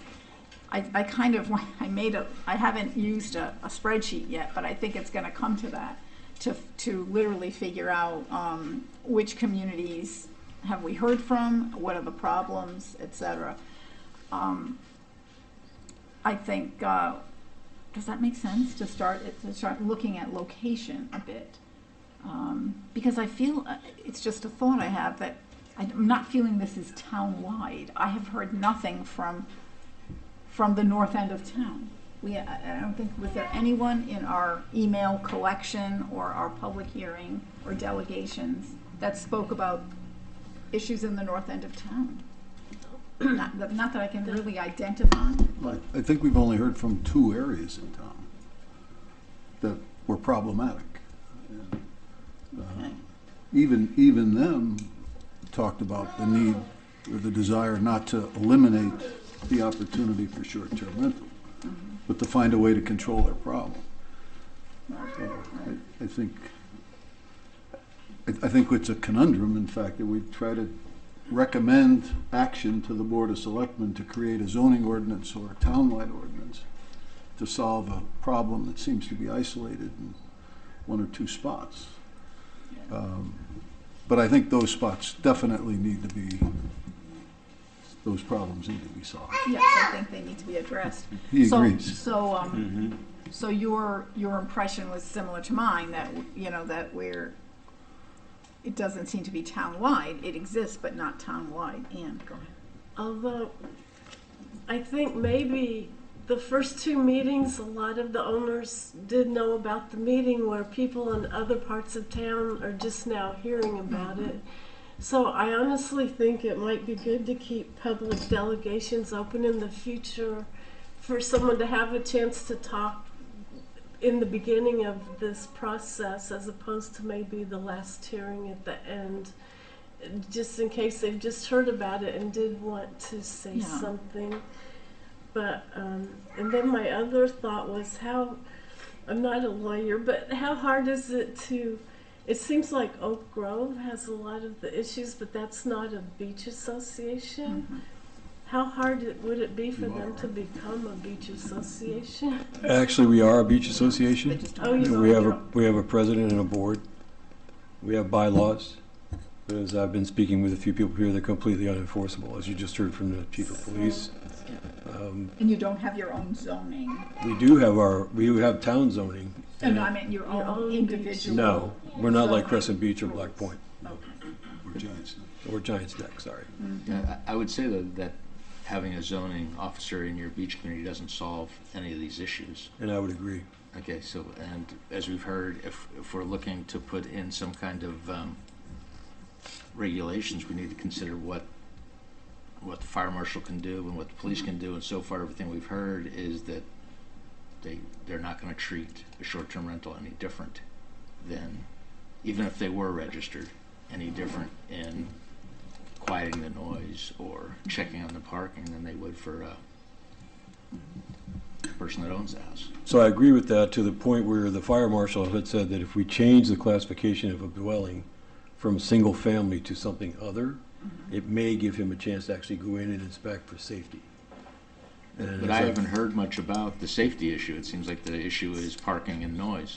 Speaker 1: I kind of, I haven't used a spreadsheet yet, but I think it's gonna come to that, to literally figure out which communities have we heard from, what are the problems, etc. I think, does that make sense, to start looking at location a bit? Because I feel, it's just a thought I have, that I'm not feeling this is town-wide. I have heard nothing from the north end of town. I don't think, was there anyone in our email collection or our public hearing or delegations that spoke about issues in the north end of town? Not that I can really identify.
Speaker 7: I think we've only heard from 2 areas in town that were problematic. And,
Speaker 1: Okay.
Speaker 7: even them talked about the need or the desire not to eliminate the opportunity for short-term rental, but to find a way to control their problem. So I think it's a conundrum, in fact, that we try to recommend action to the Board of Selectmen to create a zoning ordinance or a townwide ordinance to solve a problem that seems to be isolated in 1 or 2 spots. But I think those spots definitely need to be, those problems need to be solved.
Speaker 1: Yes, I think they need to be addressed.
Speaker 7: He agrees.
Speaker 1: So your impression was similar to mine, that, you know, that it doesn't seem to be town-wide. It exists, but not town-wide. Ann, go ahead.
Speaker 12: Although, I think maybe the first 2 meetings, a lot of the owners did know about the meeting, where people in other parts of town are just now hearing about it. So I honestly think it might be good to keep public delegations open in the future for someone to have a chance to talk in the beginning of this process, as opposed to maybe the last hearing at the end, just in case they've just heard about it and did want to say something. But, and then my other thought was I'm not a lawyer, but how hard is it it seems like Oak Grove has a lot of the issues, but that's not a beach association. How hard would it be for them to become a beach association?
Speaker 4: Actually, we are a beach association.
Speaker 12: Oh, you
Speaker 4: We have a president and a board. We have bylaws. But as I've been speaking with a few people here, they're completely unenforceable, as you just heard from the chief of police.
Speaker 1: And you don't have your own zoning?
Speaker 4: We have town zoning.
Speaker 1: No, I meant your own individual.
Speaker 4: No, we're not like Crescent Beach or Black Point.
Speaker 1: Okay.
Speaker 7: Or Giants.
Speaker 4: Or Giants Neck, sorry.
Speaker 3: Yeah, I would say that having a zoning officer in your beach community doesn't solve any of these issues.
Speaker 4: And I would agree.
Speaker 3: Okay, so, and as we've heard, if we're looking to put in some kind of regulations, we need to consider what the fire marshal can do and what the police can do, and so far everything we've heard is that they're not going to treat a short-term rental any different than, even if they were registered, any different in quieting the noise or checking on the parking than they would for a person that owns the house.
Speaker 4: So I agree with that, to the point where the fire marshal had said that if we change the classification of a dwelling from single family to something other, it may give him a chance to actually go in and inspect for safety.
Speaker 3: But I haven't heard much about the safety issue. It seems like the issue is parking and noise,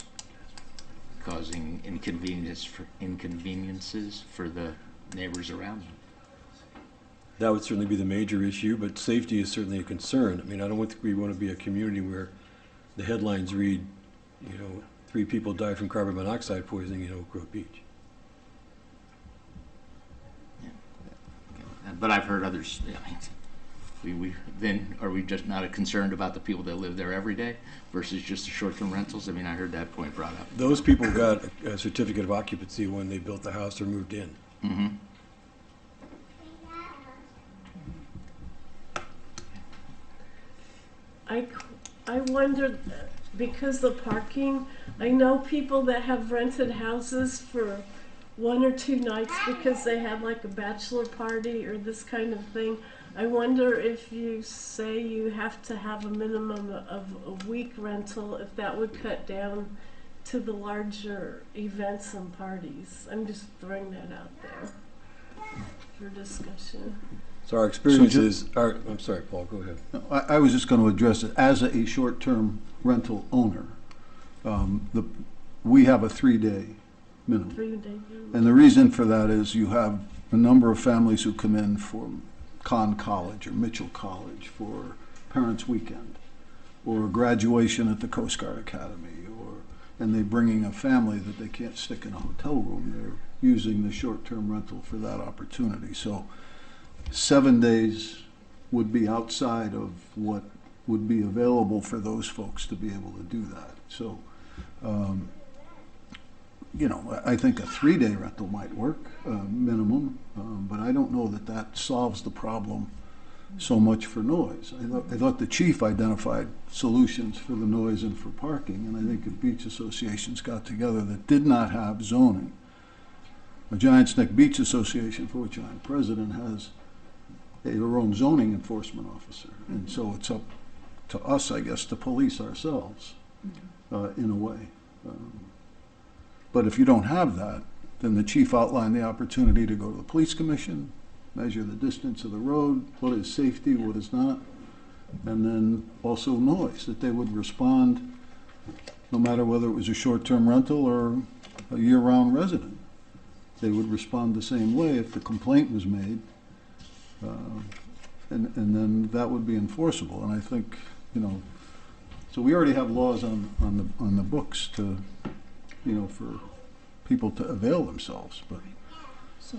Speaker 3: causing inconveniences for the neighbors around them.
Speaker 4: That would certainly be the major issue, but safety is certainly a concern. I mean, I don't think we want to be a community where the headlines read, 3 people died from carbon monoxide poisoning in Oak Grove Beach.
Speaker 3: but I've heard others, then are we just not concerned about the people that live there every day versus just the short-term rentals? I mean, I heard that point brought up.
Speaker 4: Those people got a certificate of occupancy when they built the house or moved in.
Speaker 3: Mm-hmm.
Speaker 12: I wondered, because the parking, I know people that have rented houses for 1 or 2 nights because they had like a bachelor party or this kind of thing. I wonder if you say you have to have a minimum of a week rental, if that would cut down to the larger events and parties. I'm just throwing that out there for discussion.
Speaker 4: So our experience is, I'm sorry, Paul, go ahead.
Speaker 7: No, I was just going to address it. As a short-term rental owner, we have a 3-day minimum.
Speaker 12: 3-day minimum.
Speaker 7: And the reason for that is you have a number of families who come in from Conn College or Mitchell College for Parents' Weekend or a graduation at the Coast Guard Academy, and they're bringing a family that they can't stick in a hotel room. They're using the short-term rental for that opportunity. So 7 days would be outside of what would be available for those folks to be able to do that. So, I think a 3-day rental might work, minimum, but I don't know that that solves the problem so much for noise. I thought the chief identified solutions for the noise and for parking, and I think if beach associations got together that did not have zoning, the Giants Neck Beach Association, for which I'm president, has their own zoning enforcement officer, and so it's up to us, I guess, to police ourselves in a way. But if you don't have that, then the chief outlined the opportunity to go to the police commission, measure the distance of the road, what is safety, what is not, and then also noise, that they would respond no matter whether it was a short-term rental or a year-round resident. They would respond the same way if the complaint was made, and then that would be enforceable. And I think, so we already have laws on the books to, for people to avail themselves, but.
Speaker 1: So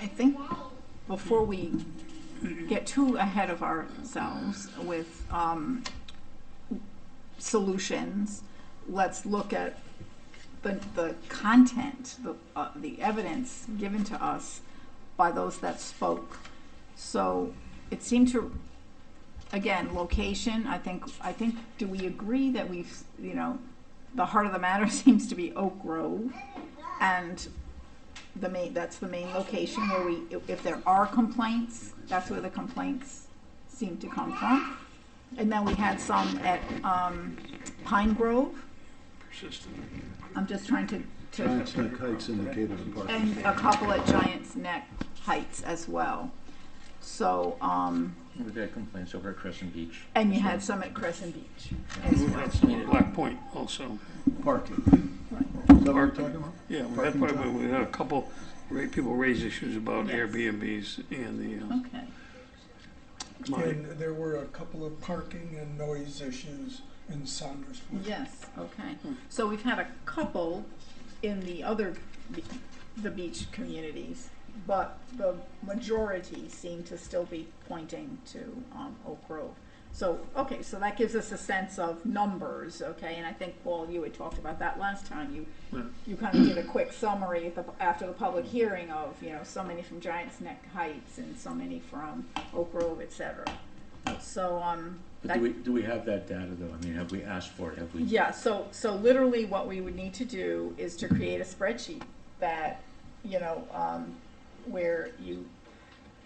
Speaker 1: I think before we get too ahead of ourselves with solutions, let's look at the content, the evidence given to us by those that spoke. So it seemed to, again, location, I think, do we agree that we've, the heart of the matter seems to be Oak Grove, and that's the main location where if there are complaints, that's where the complaints seem to come from. And then we had some at Pine Grove.
Speaker 5: Persistent.
Speaker 1: I'm just trying to
Speaker 7: Giants Neck Heights indicated in parking.
Speaker 1: and a couple at Giants Neck Heights as well. So,
Speaker 3: We've had complaints over at Crescent Beach.
Speaker 1: and you had some at Crescent Beach.
Speaker 5: We had some at Black Point also.
Speaker 7: Parking. Is that what we're talking about?
Speaker 5: Yeah, we had a couple, people raise issues about
Speaker 1: Yes.
Speaker 5: Airbnbs and the,
Speaker 1: Okay,
Speaker 6: And there were a couple of parking and noise issues in Saunders Point.
Speaker 1: yes, okay. So we've had a couple in the beach communities, but the majority seem to still be pointing to Oak Grove. So, okay, so that gives us a sense of numbers, okay? And I think, Paul, you had talked about that last time. You kind of did a quick summary after the public hearing of, so many from Giants Neck Heights and so many from Oak Grove, et cetera. So,
Speaker 3: But do we have that data though? I mean, have we asked for it? Have we?
Speaker 1: yeah, so literally what we would need to do is to create a spreadsheet that, where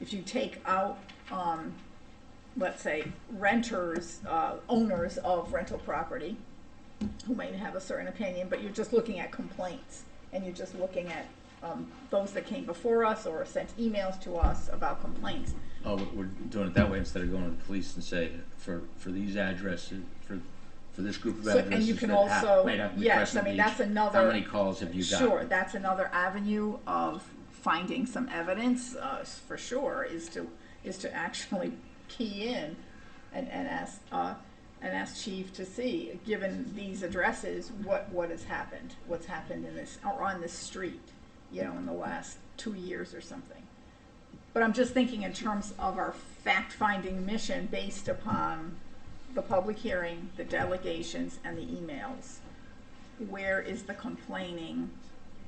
Speaker 1: if you take out, let's say, renters, owners of rental property, who might have a certain opinion, but you're just looking at complaints, and you're just looking at those that came before us or sent emails to us about complaints.
Speaker 3: Oh, we're doing it that way instead of going to the police and say, for these addresses, for this group of
Speaker 1: So,
Speaker 3: addresses
Speaker 1: and you can
Speaker 3: that
Speaker 1: also,
Speaker 3: might have to be
Speaker 1: yes, I
Speaker 3: Crescent
Speaker 1: mean,
Speaker 3: Beach,
Speaker 1: that's another.
Speaker 3: how many calls have you got?
Speaker 1: Sure, that's another avenue of finding some evidence, for sure, is to actually key in and ask Chief to see, given these addresses, what has happened, what's happened in this, or on this street, in the last 2 years or something. But I'm just thinking in terms of our fact-finding mission based upon the public hearing, the delegations, and the emails. Where is the complaining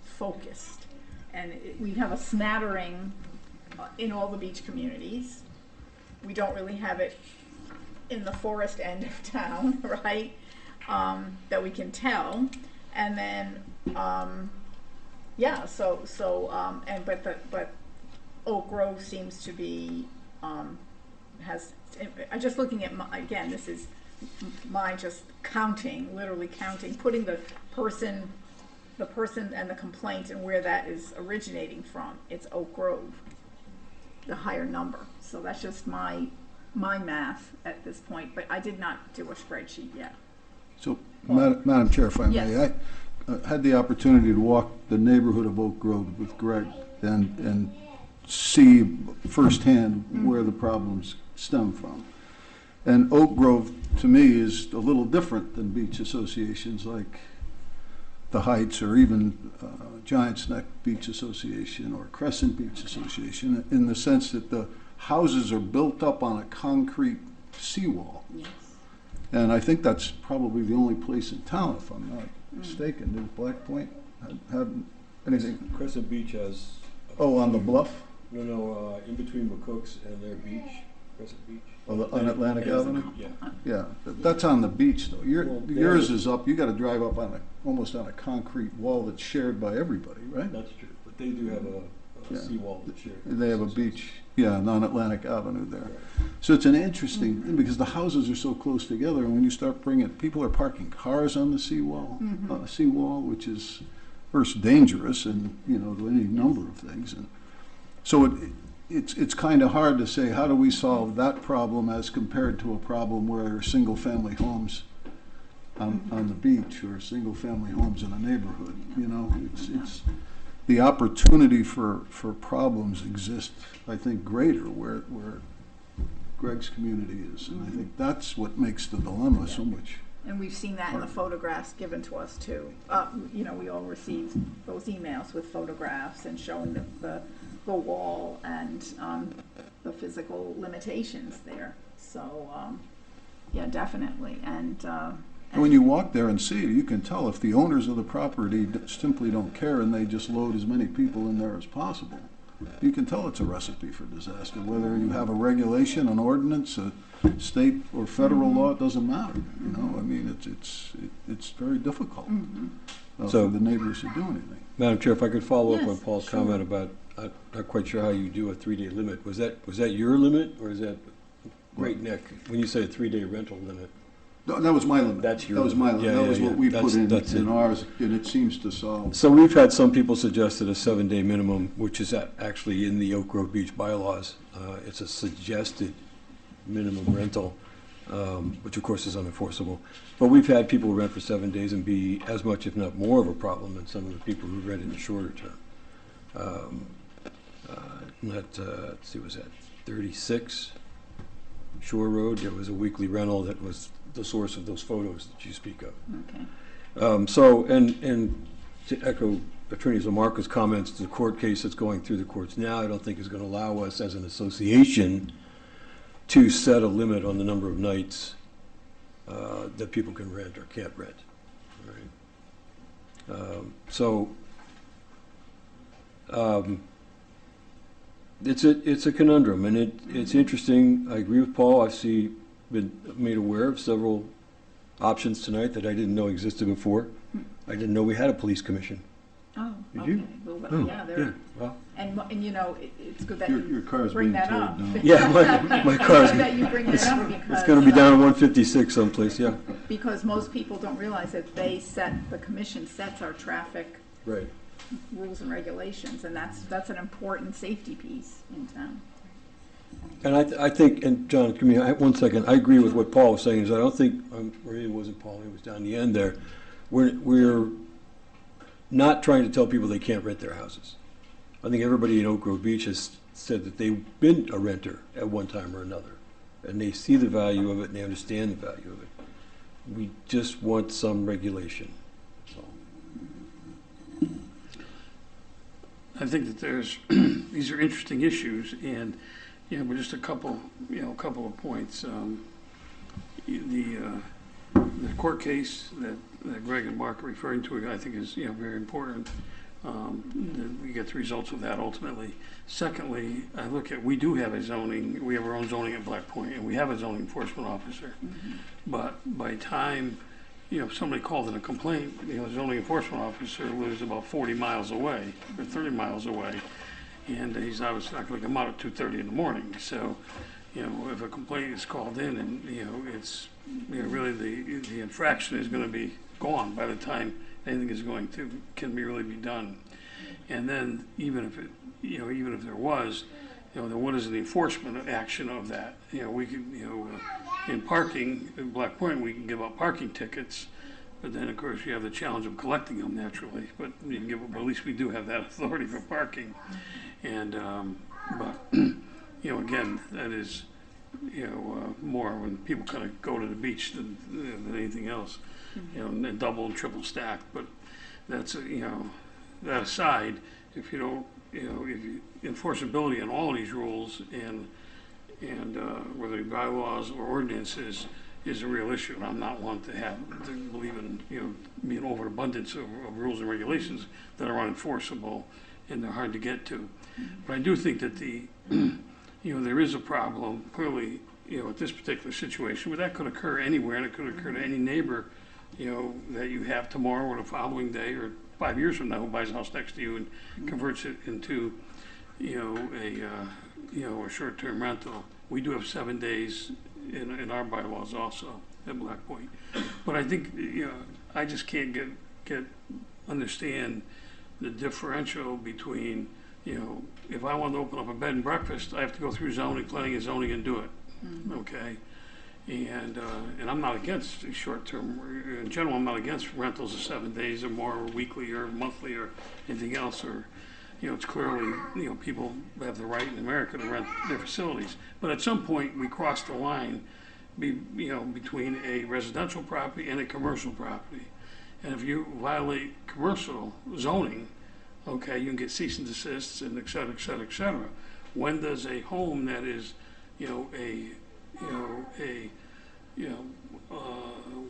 Speaker 1: focused? And we have a smattering in all the beach communities. We don't really have it in the forest end of town, right? That we can tell. And then, but Oak Grove seems to be, I'm just looking at again, this is my just counting, literally counting, putting the person and the complaint and where that is originating from. It's Oak Grove, the higher number. So that's just my math at this point, but I did not do a spreadsheet yet.
Speaker 7: So, Madam Chair, if I may,
Speaker 1: Yes.
Speaker 7: I had the opportunity to walk the neighborhood of Oak Grove with Greg and see firsthand where the problems stem from. And Oak Grove, to me, is a little different than beach associations like the Heights or even Giants Neck Beach Association or Crescent Beach Association, in the sense that the houses are built up on a concrete seawall.
Speaker 1: Yes.
Speaker 7: And I think that's probably the only place in town, if I'm not mistaken. Does Black Point have anything?
Speaker 4: Crescent Beach has.
Speaker 7: Oh, on the bluff?
Speaker 4: No, in between McCook's and their beach, Crescent Beach.
Speaker 7: On Atlantic Avenue?
Speaker 4: Yeah.
Speaker 7: Yeah, that's on the beach though.
Speaker 4: Well,
Speaker 7: Yours is up, you gotta drive up on almost on a concrete wall that's shared by everybody, right?
Speaker 4: That's true, but they do have a
Speaker 7: Yeah.
Speaker 4: seawall that's shared.
Speaker 7: They have a beach, yeah, on Atlantic Avenue there. So it's an interesting thing because the houses are so close together, and when you start bringing, people are parking cars on the seawall, which is first dangerous and, to any number of things. And so it's kind of hard to say, how do we solve that problem as compared to a problem where single-family homes on the beach or single-family homes in a neighborhood, it's the opportunity for problems exist, I think, greater where Greg's community is. And I think that's what makes the dilemma so much.
Speaker 1: And we've seen that in the photographs given to us too. We all received those emails with photographs and showing the wall and the physical limitations there. So, yeah, definitely. And
Speaker 7: when you walk there and see it, you can tell if the owners of the property simply don't care and they just load as many people in there as possible. You can tell it's a recipe for disaster. Whether you have a regulation, an ordinance, a state or federal law, it doesn't matter. I mean, it's very difficult for the neighbors to do anything.
Speaker 4: Madam Chair, if I could follow up
Speaker 1: Yes,
Speaker 4: on Paul's
Speaker 1: sure.
Speaker 4: comment about, I'm not quite sure how you do a 3-day limit. Was that your limit, or is that Great Neck, when you say a 3-day rental limit?
Speaker 7: No, that was my limit.
Speaker 4: That's your
Speaker 7: That was my limit.
Speaker 4: limit.
Speaker 7: That
Speaker 4: Yeah,
Speaker 7: was
Speaker 4: yeah,
Speaker 7: what we
Speaker 4: yeah.
Speaker 7: put
Speaker 4: That's
Speaker 7: in
Speaker 4: it.
Speaker 7: ours, and it seems to solve.
Speaker 4: So we've had some people suggest that a 7-day minimum, which is actually in the Oak Grove Beach bylaws, it's a suggested minimum rental, which of course is unenforceable. But we've had people rent for 7 days and be as much, if not more, of a problem than some of the people who rent in a shorter term. Let's see, was that 36 Shore Road? There was a weekly rental that was the source of those photos that you speak of.
Speaker 1: okay.
Speaker 4: So, and to echo Attorney Zamarka's comments, the court case that's going through the courts now, I don't think is going to allow us as an association to set a limit on the number of nights that people can rent or can't rent. It's a conundrum, and it's interesting. I agree with Paul. I've been made aware of several options tonight that I didn't know existed before. I didn't know we had a police commission.
Speaker 1: Oh,
Speaker 4: Did
Speaker 1: okay.
Speaker 4: you?
Speaker 1: Well, yeah, there.
Speaker 4: Well,
Speaker 1: And it's good that
Speaker 7: Your
Speaker 1: you
Speaker 7: car's
Speaker 1: bring
Speaker 7: being
Speaker 1: that
Speaker 7: towed
Speaker 1: up.
Speaker 7: now.
Speaker 4: yeah, my car's,
Speaker 1: Good that you bring that up because
Speaker 4: it's going to be down at 156 someplace, yeah.
Speaker 1: because most people don't realize that the commission sets our traffic
Speaker 4: Right.
Speaker 1: rules and regulations, and that's an important safety piece in town.
Speaker 4: And I think, and John, give me 1 second, I agree with what Paul was saying, is I don't think, or it wasn't Paul, it was down the end there, we're not trying to tell people they can't rent their houses. I think everybody in Oak Grove Beach has said that they've been a renter at one time or another, and they see the value of it and they understand the value of it. We just want some regulation. So.
Speaker 5: I think that there's, these are interesting issues, and, but just a couple of points. The court case that Greg and Mark are referring to, I think is, very important. That we get the results of that ultimately. Secondly, I look at, we do have a zoning, we have our own zoning at Black Point, and we have a zoning enforcement officer. But by time, if somebody called in a complaint, the zoning enforcement officer lives about 40 miles away, or 30 miles away, and he's obviously not gonna come out at 2:30 in the morning. So, if a complaint is called in and, it's, really the infraction is gonna be gone by the time anything is can really be done. And then even if it, even if there was, then what is the enforcement action of that? We could, in parking, in Black Point, we can give out parking tickets, but then of course you have the challenge of collecting them naturally, but you can give, but at least we do have that authority for parking. And, but, again, that is, more when people kind of go to the beach than anything else, and double and triple stacked. But that's, that aside, if you don't, if you enforceability on all these rules and whether it be bylaws or ordinances is a real issue. And I'm not one to believe in, being overabundance of rules and regulations that are unenforceable and they're hard to get to. But I do think that there is a problem, clearly, at this particular situation, but that could occur anywhere, and it could occur to any neighbor, that you have tomorrow or the following day or 5 years from now who buys a house next to you and converts it into, a short-term rental. We do have 7 days in our bylaws also at Black Point. But I think, I just can't understand the differential between, if I want to open up a bed and breakfast, I have to go through planning and zoning and do it, okay? And I'm not against short-term, in general, I'm not against rentals of 7 days or more, or weekly or monthly or anything else, or, it's clearly, people have the right in America to rent their facilities. But at some point, we cross the line, between a residential property and a commercial property. And if you violate commercial zoning, okay, you can get cease and desists and et cetera, et cetera, et cetera. When does a home that is,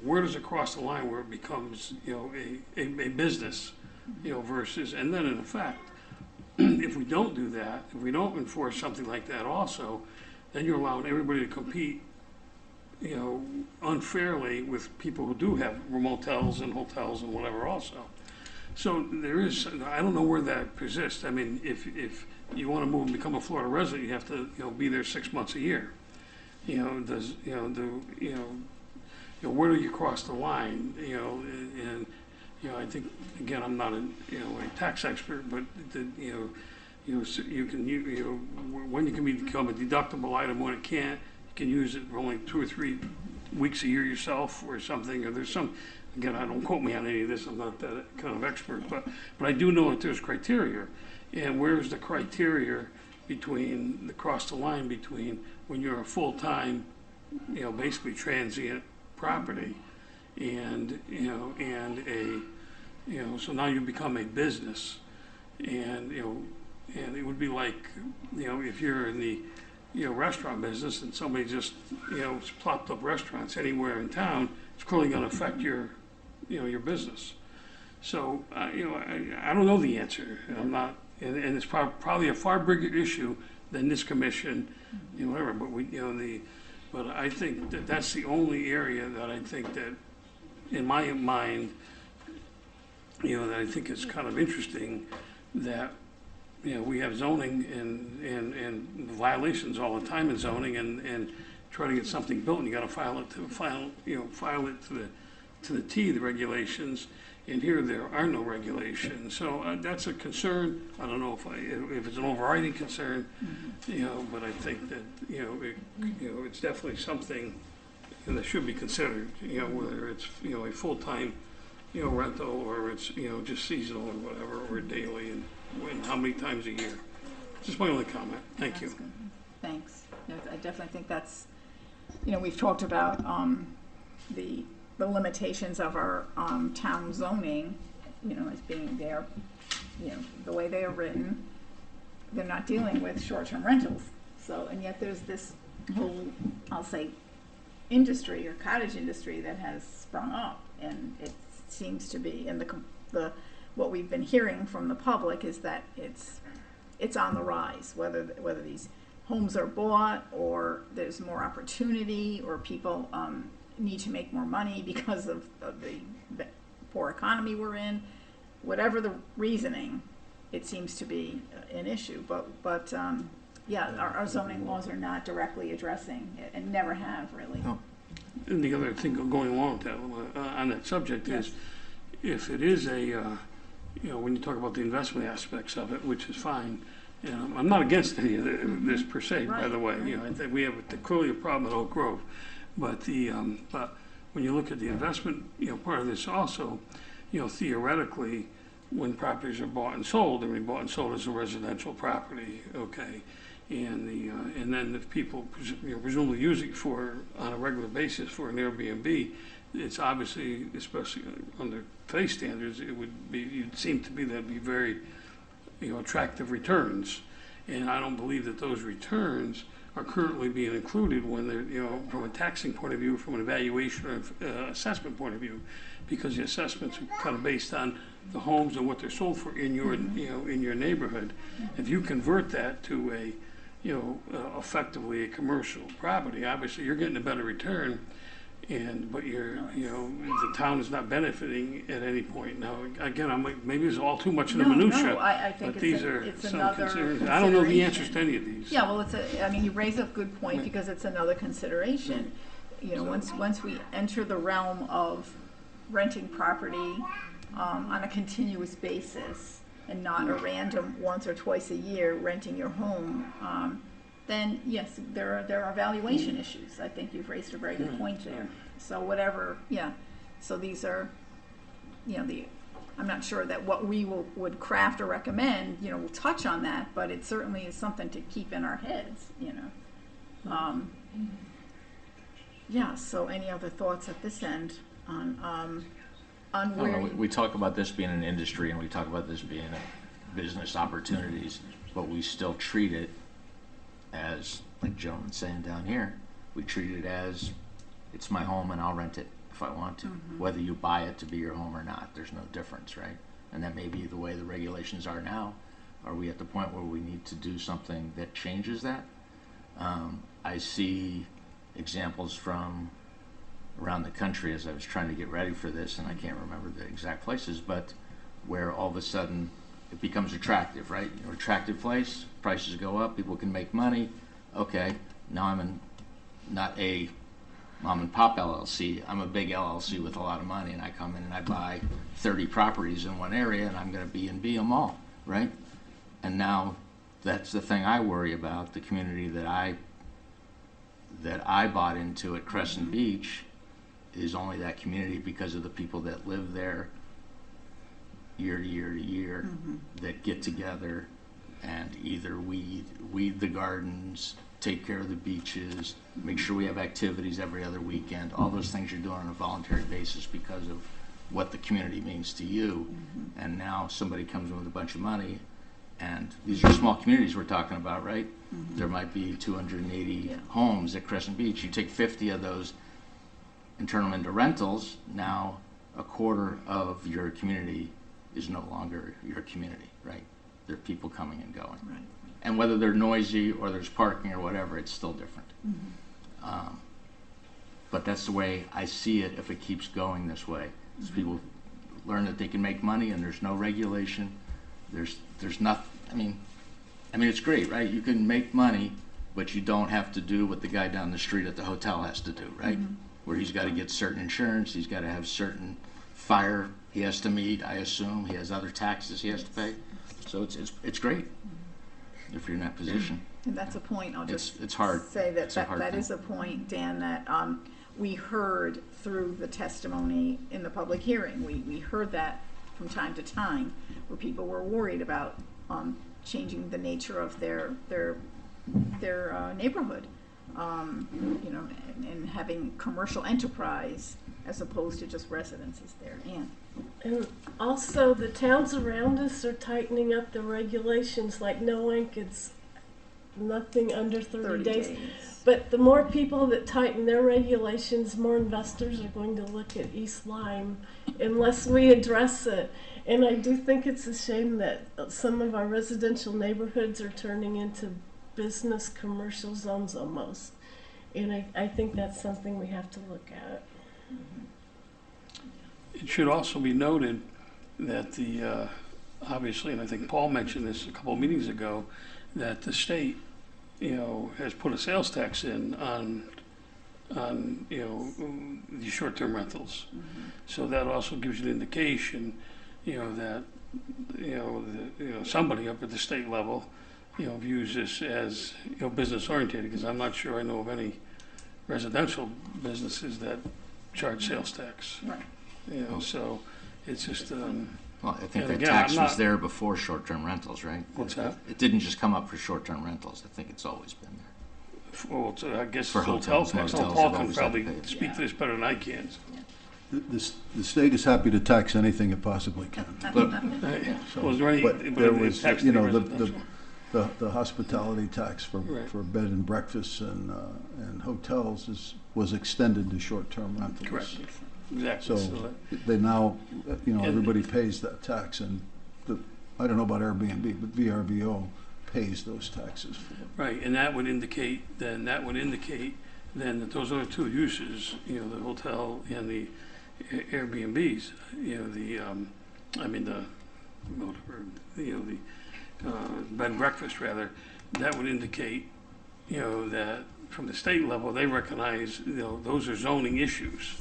Speaker 5: where does it cross the line where it becomes, a business, versus, and then in effect, if we don't do that, if we don't enforce something like that also, then you're allowing everybody to compete, unfairly with people who do have motels and hotels and whatever also. So there is, I don't know where that persists. I mean, if you want to move and become a Florida resident, you have to, be there 6 months a year. Where do you cross the line? And I think, again, I'm not a tax expert, but when you can become a deductible item, when it can't, you can use it for only 2 or 3 weeks a year yourself or something. Or there's some, again, I don't quote me on any of this. I'm not that kind of expert, but I do know that there's criteria. And where's the criteria between cross the line between when you're a full-time, basically transient property, and so now you become a business, and and it would be like, if you're in the restaurant business and somebody just plopped up restaurants anywhere in town, it's clearly going to affect your your business. So I don't know the answer. I'm not, and it's probably a far bigger issue than this commission, whatever. But but I think that that's the only area that I think that, in my mind, that I think is kind of interesting, that we have zoning and violations all the time in zoning, and try to get something built, and you got to file it to the T, the regulations. And here there are no regulations, so that's a concern. I don't know if it's an overriding concern, but I think that it's definitely something that should be considered. Whether it's a full-time rental, or it's just seasonal or whatever, or daily, and how many times a year. Just my only comment. Thank you.
Speaker 1: Good. Thanks. I definitely think that's, we've talked about the limitations of our town zoning, as being there, the way they are written, they're not dealing with short-term rentals. So, and yet there's this whole, I'll say, industry or cottage industry that has sprung up, and it seems to be, and the what we've been hearing from the public is that it's on the rise, whether these homes are bought or there's more opportunity or people need to make more money because of the poor economy we're in. Whatever the reasoning, it seems to be an issue. But yeah, our zoning laws are not directly addressing it and never have really.
Speaker 3: No.
Speaker 5: And the other thing going along with that, on that subject is, if it is when you talk about the investment aspects of it, which is fine, I'm not against any of this per se, by the way. I think we have clearly a problem at Oak Grove, but but when you look at the investment, part of this also, theoretically, when properties are bought and sold, bought and sold as a residential property, okay, and then if people presumably use it on a regular basis for an Airbnb, it's obviously, especially under today's standards, you'd seem to be that'd be very attractive returns, and I don't believe that those returns are currently being included when they're from a taxing point of view, from an evaluation or assessment point of view, because the assessments are kind of based on the homes and what they're sold for in your in your neighborhood. If you convert that to a effectively a commercial property, obviously you're getting a better return, but the town is not benefiting at any point. Now, again, I'm like, maybe it's all too much in the minutia.
Speaker 1: No, I think
Speaker 5: but
Speaker 1: it's
Speaker 5: these are
Speaker 1: it's
Speaker 5: some
Speaker 1: another
Speaker 5: concerns. I don't know the answers to any of these.
Speaker 1: Yeah, well, you raise a good point because it's another consideration. Once we enter the realm of renting property on a continuous basis and not a random once or twice a year renting your home, then yes, there are valuation issues. I think you've raised a very good point there. So whatever, so these are, I'm not sure that what we would craft or recommend, will touch on that, but it certainly is something to keep in our heads, so any other thoughts at this end on where?
Speaker 3: We talk about this being an industry and we talk about this being a business opportunities, but we still treat it as, like the gentleman's saying down here, we treat it as it's my home and I'll rent it if I want to. Whether you buy it to be your home or not, there's no difference, right? And that may be the way the regulations are now. Are we at the point where we need to do something that changes that? I see examples from around the country as I was trying to get ready for this, and I can't remember the exact places, but where all of a sudden it becomes attractive, right? Attractive place, prices go up, people can make money. Okay, now I'm not a mom and pop LLC, I'm a big LLC with a lot of money, and I come in and I buy 30 properties in one area and I'm gonna B&B them all, right? And now that's the thing I worry about. The community that I bought into at Crescent Beach is only that community because of the people that live there year to year to year, that get together and either weed the gardens, take care of the beaches, make sure we have activities every other weekend, all those things you're doing on a voluntary basis because of what the community means to you. And now somebody comes in with a bunch of money, and these are small communities we're talking about, right? There might be 280 homes at Crescent Beach. You take 50 of those and turn them into rentals, now a quarter of your community is no longer your community, right? There are people coming and going.
Speaker 1: Right.
Speaker 3: And whether they're noisy or there's parking or whatever, it's still different. But that's the way I see it if it keeps going this way. As people learn that they can make money and there's no regulation, there's nothing, I mean, it's great, right? You can make money, but you don't have to do what the guy down the street at the hotel has to do, right? Where he's got to get certain insurance, he's got to have certain fire he has to meet, I assume. He has other taxes he has to pay. So it's great if you're in that position.
Speaker 1: And that's a point, I'll just
Speaker 3: it's hard.
Speaker 1: say that
Speaker 3: It's a hard
Speaker 1: that
Speaker 3: thing.
Speaker 1: is a point, Dan, that we heard through the testimony in the public hearing. We heard that from time to time where people were worried about changing the nature of their neighborhood, and having commercial enterprise as opposed to just residences there. And
Speaker 12: And also, the towns around us are tightening up the regulations, like no ink, it's nothing under 30 days. But the more people that tighten their regulations, more investors are going to look at East Lyme unless we address it. And I do think it's a shame that some of our residential neighborhoods are turning into business commercial zones almost. And I think that's something we have to look at.
Speaker 5: It should also be noted that the, obviously, and I think Paul mentioned this a couple of meetings ago, that the state, has put a sales tax in on the short-term rentals. So that also gives you an indication, that, somebody up at the state level, views this as, business oriented, because I'm not sure I know of any residential businesses that charge sales tax.
Speaker 1: Right.
Speaker 5: So it's just,
Speaker 3: Well, I think
Speaker 5: And
Speaker 3: that
Speaker 5: again,
Speaker 3: tax
Speaker 5: I'm
Speaker 3: was
Speaker 5: not-
Speaker 3: there before short-term rentals, right?
Speaker 5: What's that?
Speaker 3: It didn't just come up for short-term rentals. I think it's always been there.
Speaker 5: well, it's, I guess
Speaker 3: For
Speaker 5: it's hotel
Speaker 3: hotels,
Speaker 5: tax.
Speaker 3: motels
Speaker 5: Paul
Speaker 3: have
Speaker 5: can
Speaker 3: always had to
Speaker 5: probably
Speaker 3: pay it.
Speaker 5: speak to this better than I can.
Speaker 7: The state is happy to tax anything it possibly can.
Speaker 5: Was there any,
Speaker 7: But
Speaker 5: but
Speaker 7: there
Speaker 5: it
Speaker 7: was,
Speaker 5: taxed
Speaker 7: you
Speaker 5: the
Speaker 7: know,
Speaker 5: residential?
Speaker 7: the hospitality tax for
Speaker 5: Right.
Speaker 7: bed and breakfasts and hotels was extended to short-term rentals.
Speaker 5: Correct. Exactly.
Speaker 7: So they now,
Speaker 5: And-
Speaker 7: everybody pays that tax, and I don't know about Airbnb, but VRBO pays those taxes for it.
Speaker 5: Right, and that would indicate then that those other two uses, the hotel and the Airbnbs, the bed and breakfast rather, that would indicate, that from the state level, they recognize, those are zoning issues.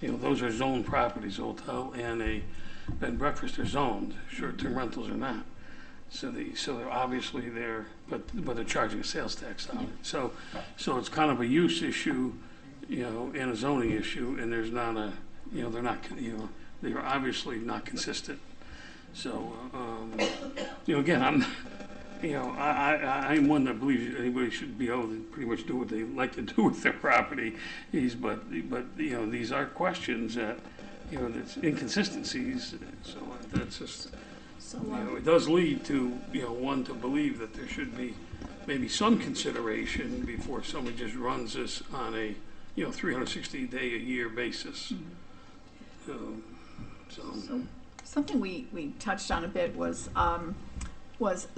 Speaker 5: Those are zoned properties, hotel and a bed and breakfast are zoned, short-term rentals are not. So they're obviously there, but they're charging a sales tax on it. So it's kind of a use issue, and a zoning issue, and there's not a, they're not, they're obviously not consistent. So, again, I'm one that believes anybody should be able to pretty much do what they like to do with their property. But these are questions that, that's inconsistencies. So that's just, it does lead to, one to believe that there should be maybe some consideration before someone just runs this on a, 360-day-a-year basis.
Speaker 1: So something we touched on a bit was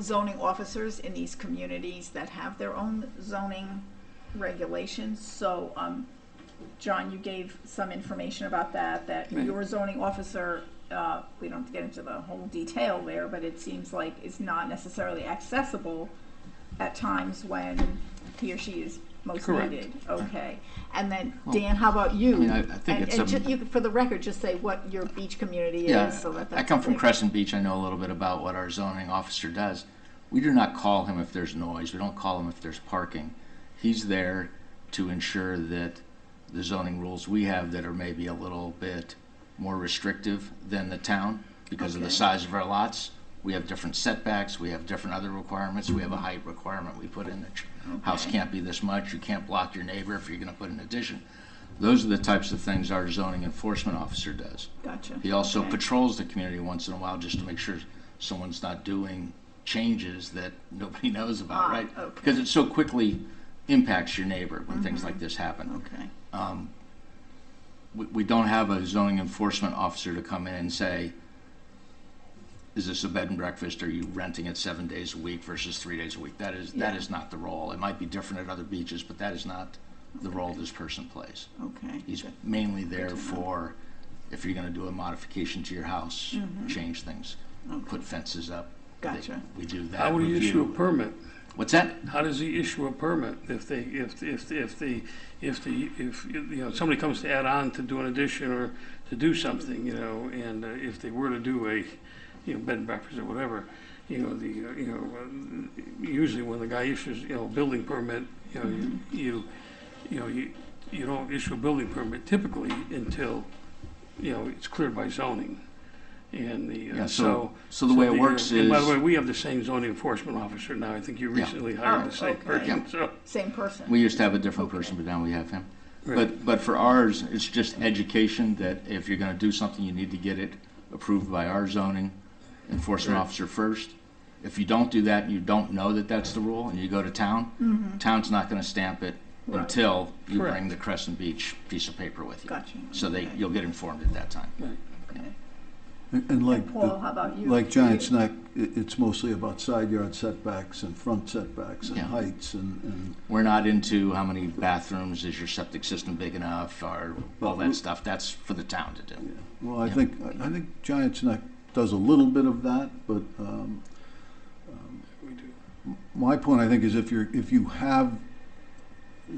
Speaker 1: zoning officers in these communities that have their own zoning regulations. So, John, you gave some information about that
Speaker 5: Right.
Speaker 1: your zoning officer, we don't have to get into the whole detail there, but it seems like it's not necessarily accessible at times when he or she is most
Speaker 5: Correct.
Speaker 1: needed. Okay. And then, Dan, how about you?
Speaker 3: I mean, I think it's
Speaker 1: and you could, for the record, just say what your beach community
Speaker 3: Yeah,
Speaker 1: is. So that's
Speaker 3: I come from
Speaker 1: clear.
Speaker 3: Crescent Beach. I know a little bit about what our zoning officer does. We do not call him if there's noise. We don't call him if there's parking. He's there to ensure that the zoning rules we have that are maybe a little bit more restrictive than the town because of the
Speaker 1: Okay.
Speaker 3: size of our lots. We have different setbacks. We have different other requirements. We have a height requirement we put in. The house can't be this much. You can't block your neighbor if you're going to put an addition. Those are the types of things our zoning enforcement officer does.
Speaker 1: Gotcha.
Speaker 3: He also
Speaker 1: Okay.
Speaker 3: patrols the community once in a while just to make sure someone's not doing changes that nobody knows about, right?
Speaker 1: Okay.
Speaker 3: Because it so quickly impacts your neighbor when things like this happen.
Speaker 1: Okay.
Speaker 3: We don't have a zoning enforcement officer to come in and say, is this a bed and breakfast? Are you renting it 7 days a week versus 3 days a week? That is not the role. It might be different at other beaches, but that is not the role this person plays.
Speaker 1: Okay.
Speaker 3: He's mainly there for if you're going to do a modification to your house, change things, put fences up.
Speaker 1: Gotcha.
Speaker 3: We do that.
Speaker 5: How would he issue a
Speaker 3: review.
Speaker 5: permit?
Speaker 3: What's that?
Speaker 5: How does he issue a permit if somebody comes to add on to do an addition or to do something, and if they were to do a, bed and breakfast or whatever, usually when the guy issues, building permit, you don't issue a building permit typically until, it's cleared by zoning. And
Speaker 3: Yeah, so the way it works
Speaker 5: and by the
Speaker 3: is-
Speaker 5: way, we have the same zoning enforcement officer now. I think you recently hired the same
Speaker 1: okay.
Speaker 5: person, so.
Speaker 1: Same person.
Speaker 3: We used to have a different person, but now we have him.
Speaker 5: Right.
Speaker 3: But for ours, it's just education that if you're going to do something, you need to get it approved by our zoning enforcement officer first. If you don't do that, and you don't know that that's the rule, and you go to town, town's not gonna stamp it until you
Speaker 5: Correct.
Speaker 3: bring the Crescent Beach piece of paper with you.
Speaker 1: Gotcha.
Speaker 3: So
Speaker 1: Okay.
Speaker 3: you'll get informed at that time.
Speaker 1: Okay.
Speaker 7: And like,
Speaker 1: And Paul, how about you?
Speaker 7: like Giant's Neck, it's mostly about side yard setbacks and front setbacks and
Speaker 3: Yeah.
Speaker 7: heights and
Speaker 3: We're not into how many bathrooms, is your septic system big enough, or all that stuff. That's for the town to do.
Speaker 7: well, I
Speaker 3: Yeah.
Speaker 7: think Giant's Neck does a little bit of that, but
Speaker 5: We do.
Speaker 7: my point, I think, is if you have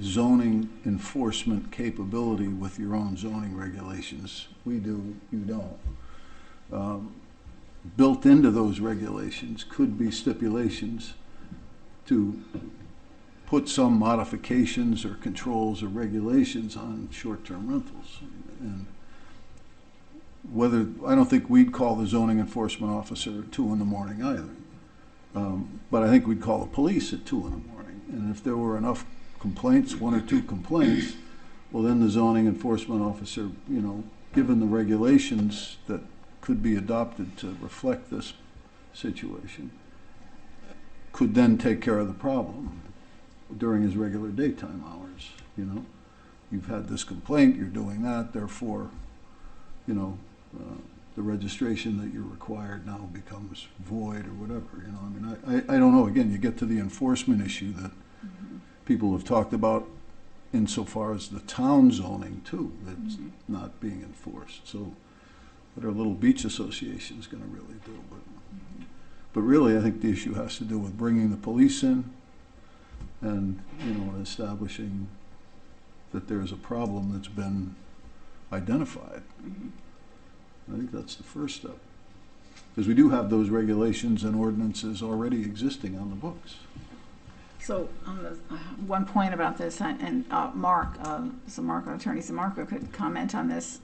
Speaker 7: zoning enforcement capability with your own zoning regulations, we do, you don't. Built into those regulations could be stipulations to put some modifications or controls or regulations on short-term rentals. And whether, I don't think we'd call the zoning enforcement officer at 2 in the morning either. But I think we'd call the police at 2 in the morning. And if there were enough complaints, 1 or 2 complaints, well, then the zoning enforcement officer, given the regulations that could be adopted to reflect this situation, could then take care of the problem during his regular daytime hours, You've had this complaint, you're doing that, therefore, the registration that you're required now becomes void or whatever, I don't know, again, you get to the enforcement issue that people have talked about insofar as the town zoning too, that's not being enforced. So what are little beach associations gonna really do? But really, I think the issue has to do with bringing the police in and, establishing that there's a problem that's been identified. I think that's the first step. Because we do have those regulations and ordinances already existing on the books.
Speaker 1: So on the one point about this, and Mark, Attorney Zamarco could comment on this.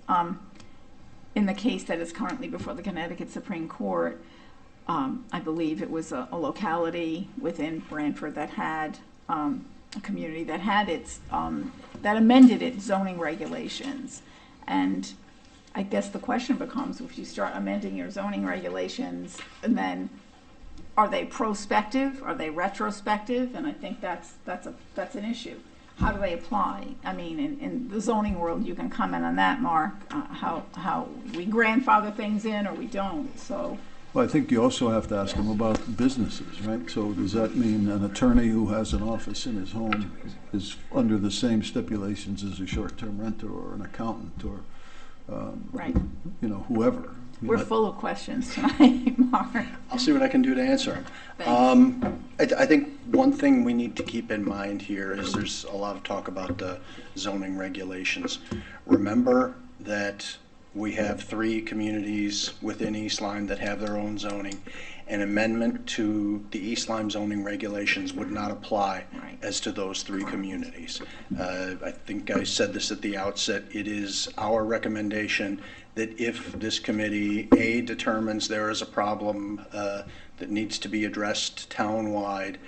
Speaker 1: In the case that is currently before the Connecticut Supreme Court, I believe it was a locality within Branford that had a community that had its that amended its zoning regulations, and I guess the question becomes, if you start amending your zoning regulations, and then are they prospective? Are they retrospective? And I think that's an issue. How do they apply? I mean, in the zoning world, you can comment on that, Mark, how we grandfather things in or we don't, so.
Speaker 7: Well, I think you also have to ask them about businesses, right? So does that mean an attorney who has an office in his home is under the same stipulations as a short-term renter or an accountant or,
Speaker 1: Right.
Speaker 7: Whoever?
Speaker 1: We're full of questions tonight, Mark.
Speaker 8: I'll see what I can do to answer them.
Speaker 1: Thanks.
Speaker 8: I think one thing we need to keep in mind here is there's a lot of talk about the zoning regulations. Remember that we have 3 communities within East Lyme that have their own zoning. An amendment to the East Lyme zoning regulations would not apply as to those 3 communities. I think I said this at the outset. It is our recommendation that if this committee, A, determines there is a problem that needs to be addressed town-wide,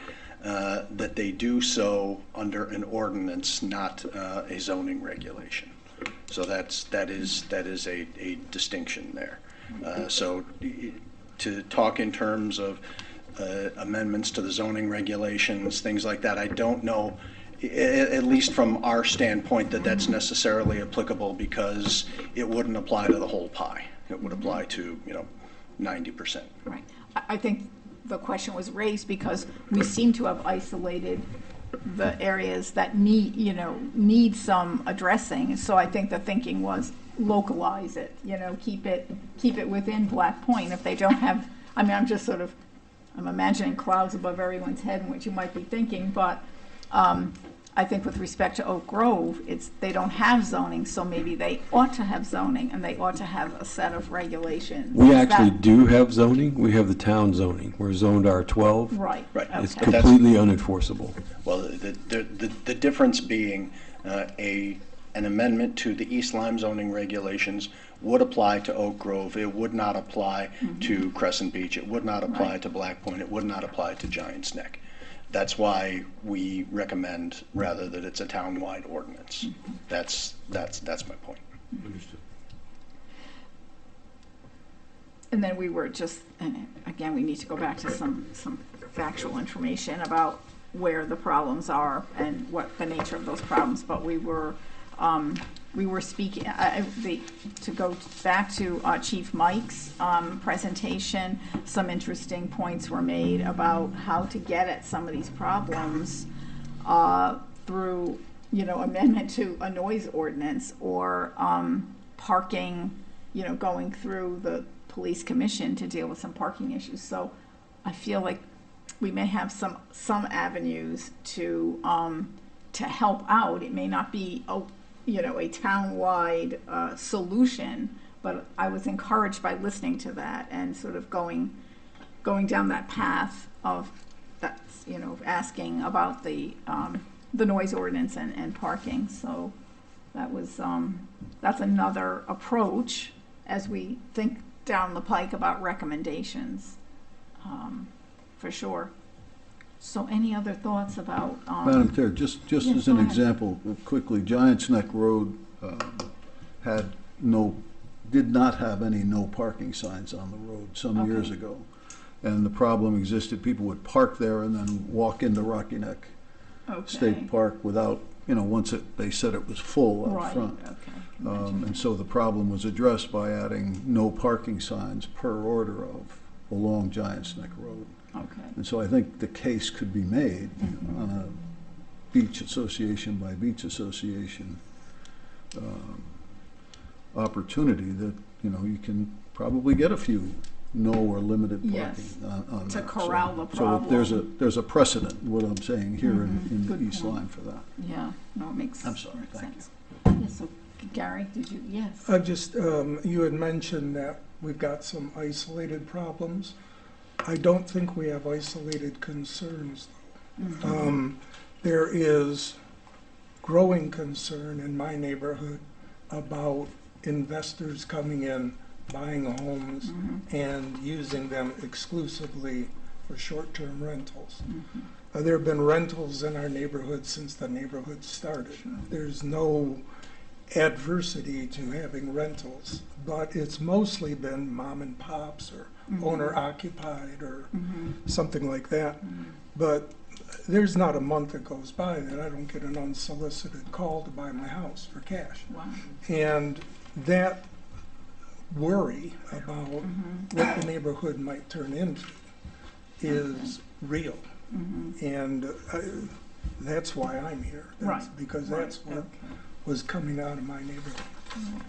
Speaker 8: that they do so under an ordinance, not a zoning regulation. So that is a distinction there. So to talk in terms of amendments to the zoning regulations, things like that, I don't know, at least from our standpoint, that that's necessarily applicable, because it wouldn't apply to the whole pie. It would apply to, 90%.
Speaker 1: Right. I think the question was raised because we seem to have isolated the areas that need some addressing. So I think the thinking was localize it, keep it within Black Point. If they don't have, I'm imagining clouds above everyone's head in what you might be thinking, but I think with respect to Oak Grove, they don't have zoning, so maybe they ought to have zoning, and they ought to have a set of regulations.
Speaker 4: We actually do have zoning. We have the town zoning. We're zoned R12.
Speaker 1: Right.
Speaker 4: It's
Speaker 1: Okay.
Speaker 4: completely unenforceable.
Speaker 8: Well, the difference being an amendment to the East Lyme zoning regulations would apply to Oak Grove. It would not apply to Crescent Beach. It would not apply to Black Point. It would not apply to Giant's Neck. That's why we recommend rather that it's a town-wide ordinance. That's my point.
Speaker 4: Understood.
Speaker 1: and then we were just, and again, we need to go back to some factual information about where the problems are and what the nature of those problems, but we were speaking, to go back to Chief Mike's presentation, some interesting points were made about how to get at some of these problems through, amendment to a noise ordinance or parking, going through the police commission to deal with some parking issues. So I feel like we may have some avenues to help out. It may not be a town-wide solution, but I was encouraged by listening to that and sort of going down that path of that's, asking about the noise ordinance and parking. So that was that's another approach as we think down the pike about recommendations, for sure. So any other thoughts about?
Speaker 7: Madam Chair, just
Speaker 1: Yes,
Speaker 7: as an
Speaker 1: go ahead.
Speaker 7: example, quickly, Giants Neck Road did not have any no parking signs on the road some years
Speaker 1: Okay.
Speaker 7: ago. And the problem existed, people would park there and then walk into Rocky Neck State Park without, once they said it was full out
Speaker 1: Right,
Speaker 7: front.
Speaker 1: okay.
Speaker 7: And so the problem was addressed by adding no parking signs per order of along Giants Neck Road.
Speaker 1: Okay.
Speaker 7: And so I think the case could be made on a beach association by beach association opportunity that, you can probably get a few no or limited
Speaker 1: Yes,
Speaker 7: parking on
Speaker 1: to
Speaker 7: that.
Speaker 1: corral the
Speaker 7: So if
Speaker 1: problem.
Speaker 7: there's a precedent, what I'm saying here in
Speaker 1: Good
Speaker 7: the East
Speaker 1: point.
Speaker 7: Line for that.
Speaker 1: Yeah, no, it makes
Speaker 7: I'm sorry,
Speaker 1: makes
Speaker 7: thank
Speaker 1: sense. Yes, so Gary, did you, yes.
Speaker 6: I just, you had mentioned that we've got some isolated problems. I don't think we have isolated concerns, though. There is growing concern in my neighborhood about investors coming in, buying homes, and using them exclusively for short-term rentals. There have been rentals in our neighborhood since the neighborhood started. There's no adversity to having rentals, but it's mostly been mom and pops or owner occupied or something like that. But there's not a month that goes by that I don't get an unsolicited call to buy my house for cash.
Speaker 1: Wow.
Speaker 6: And that worry about what the neighborhood might turn into is real. And that's why I'm here. That's
Speaker 1: Right.
Speaker 6: because that's what
Speaker 1: Okay.
Speaker 6: was coming out of my neighborhood.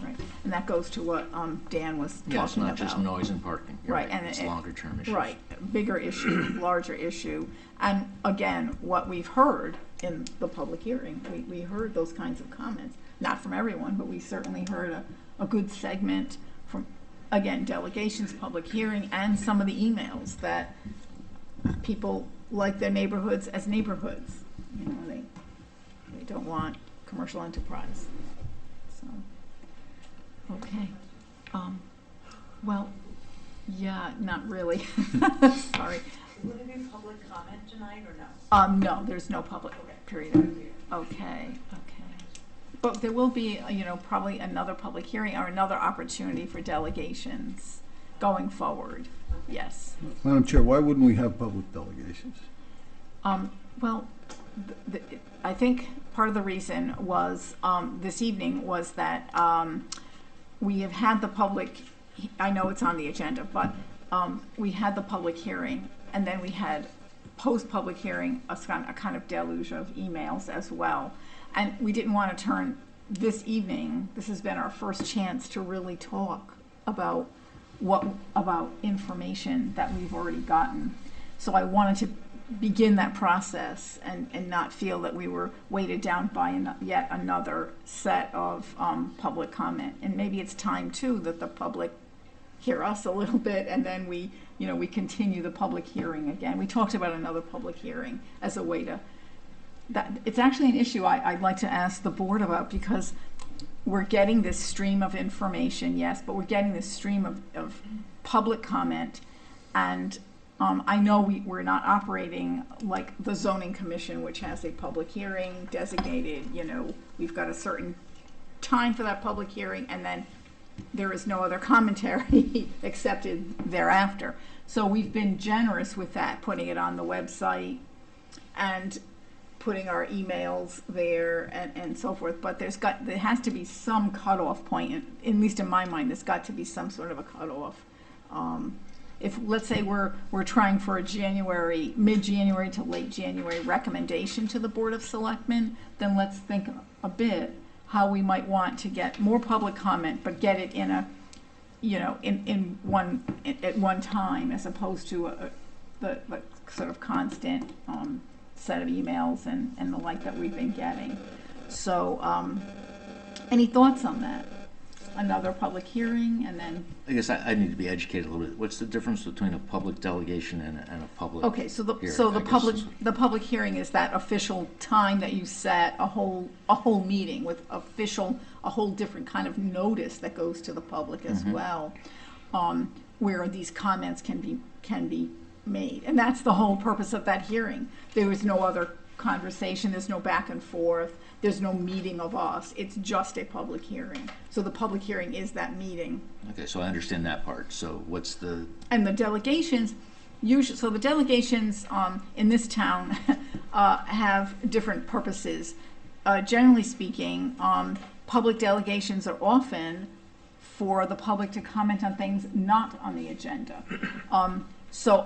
Speaker 1: Right, and that goes to what Dan was talking about.
Speaker 3: Yeah, it's not just noise and parking. You're
Speaker 1: Right, and
Speaker 3: It's
Speaker 1: it-
Speaker 3: longer term issues.
Speaker 1: Right, bigger issue, larger issue. And again, what we've heard in the public hearing, we heard those kinds of comments. Not from everyone, but we certainly heard a good segment from, again, delegations, public hearing, and some of the emails that people like their neighborhoods as neighborhoods. They don't want commercial enterprise. So, okay. Well, yeah, not really. Sorry.
Speaker 13: Would it be public comment tonight or no?
Speaker 1: No, there's no public period. Okay. But there will be, probably another public hearing or another opportunity for delegations going forward. Yes.
Speaker 7: Madam Chair, why wouldn't we have public delegations?
Speaker 1: Well, I think part of the reason was, this evening was that we have had the public, I know it's on the agenda, but we had the public hearing, and then we had post-public hearing, a kind of deluge of emails as well. And we didn't want to turn this evening, this has been our first chance to really talk about about information that we've already gotten. So I wanted to begin that process and not feel that we were weighted down by yet another set of public comment. And maybe it's time too that the public hear us a little bit, and then we continue the public hearing again. We talked about another public hearing as a way to, that it's actually an issue I'd like to ask the board about, because we're getting this stream of information, yes, but we're getting this stream of public comment, and I know we're not operating like the zoning commission, which has a public hearing designated. We've got a certain time for that public hearing, and then there is no other commentary accepted thereafter. So we've been generous with that, putting it on the website and putting our emails there and so forth. But there has to be some cutoff point, at least in my mind, there's got to be some sort of a cutoff. If, let's say, we're trying for a mid-January to late January recommendation to the Board of Selectmen, then let's think a bit how we might want to get more public comment, but get it in a, at one time, as opposed to the sort of constant set of emails and the like that we've been getting. So, any thoughts on that? Another public hearing, and then...
Speaker 3: I guess I need to be educated a little bit. What's the difference between a public delegation and a public
Speaker 1: Okay, so the
Speaker 3: hearing?
Speaker 1: the public hearing is that official time that you set, a whole meeting with a whole different kind of notice that goes to the public as well, where these comments can be made, and that's the whole purpose of that hearing. There is no other conversation. There's no back and forth. There's no meeting of us. It's just a public hearing. So the public hearing is that meeting.
Speaker 3: Okay, so I understand that part. So what's the...
Speaker 1: And the delegations, so the delegations in this town have different purposes. Generally speaking, public delegations are often for the public to comment on things not on the agenda. So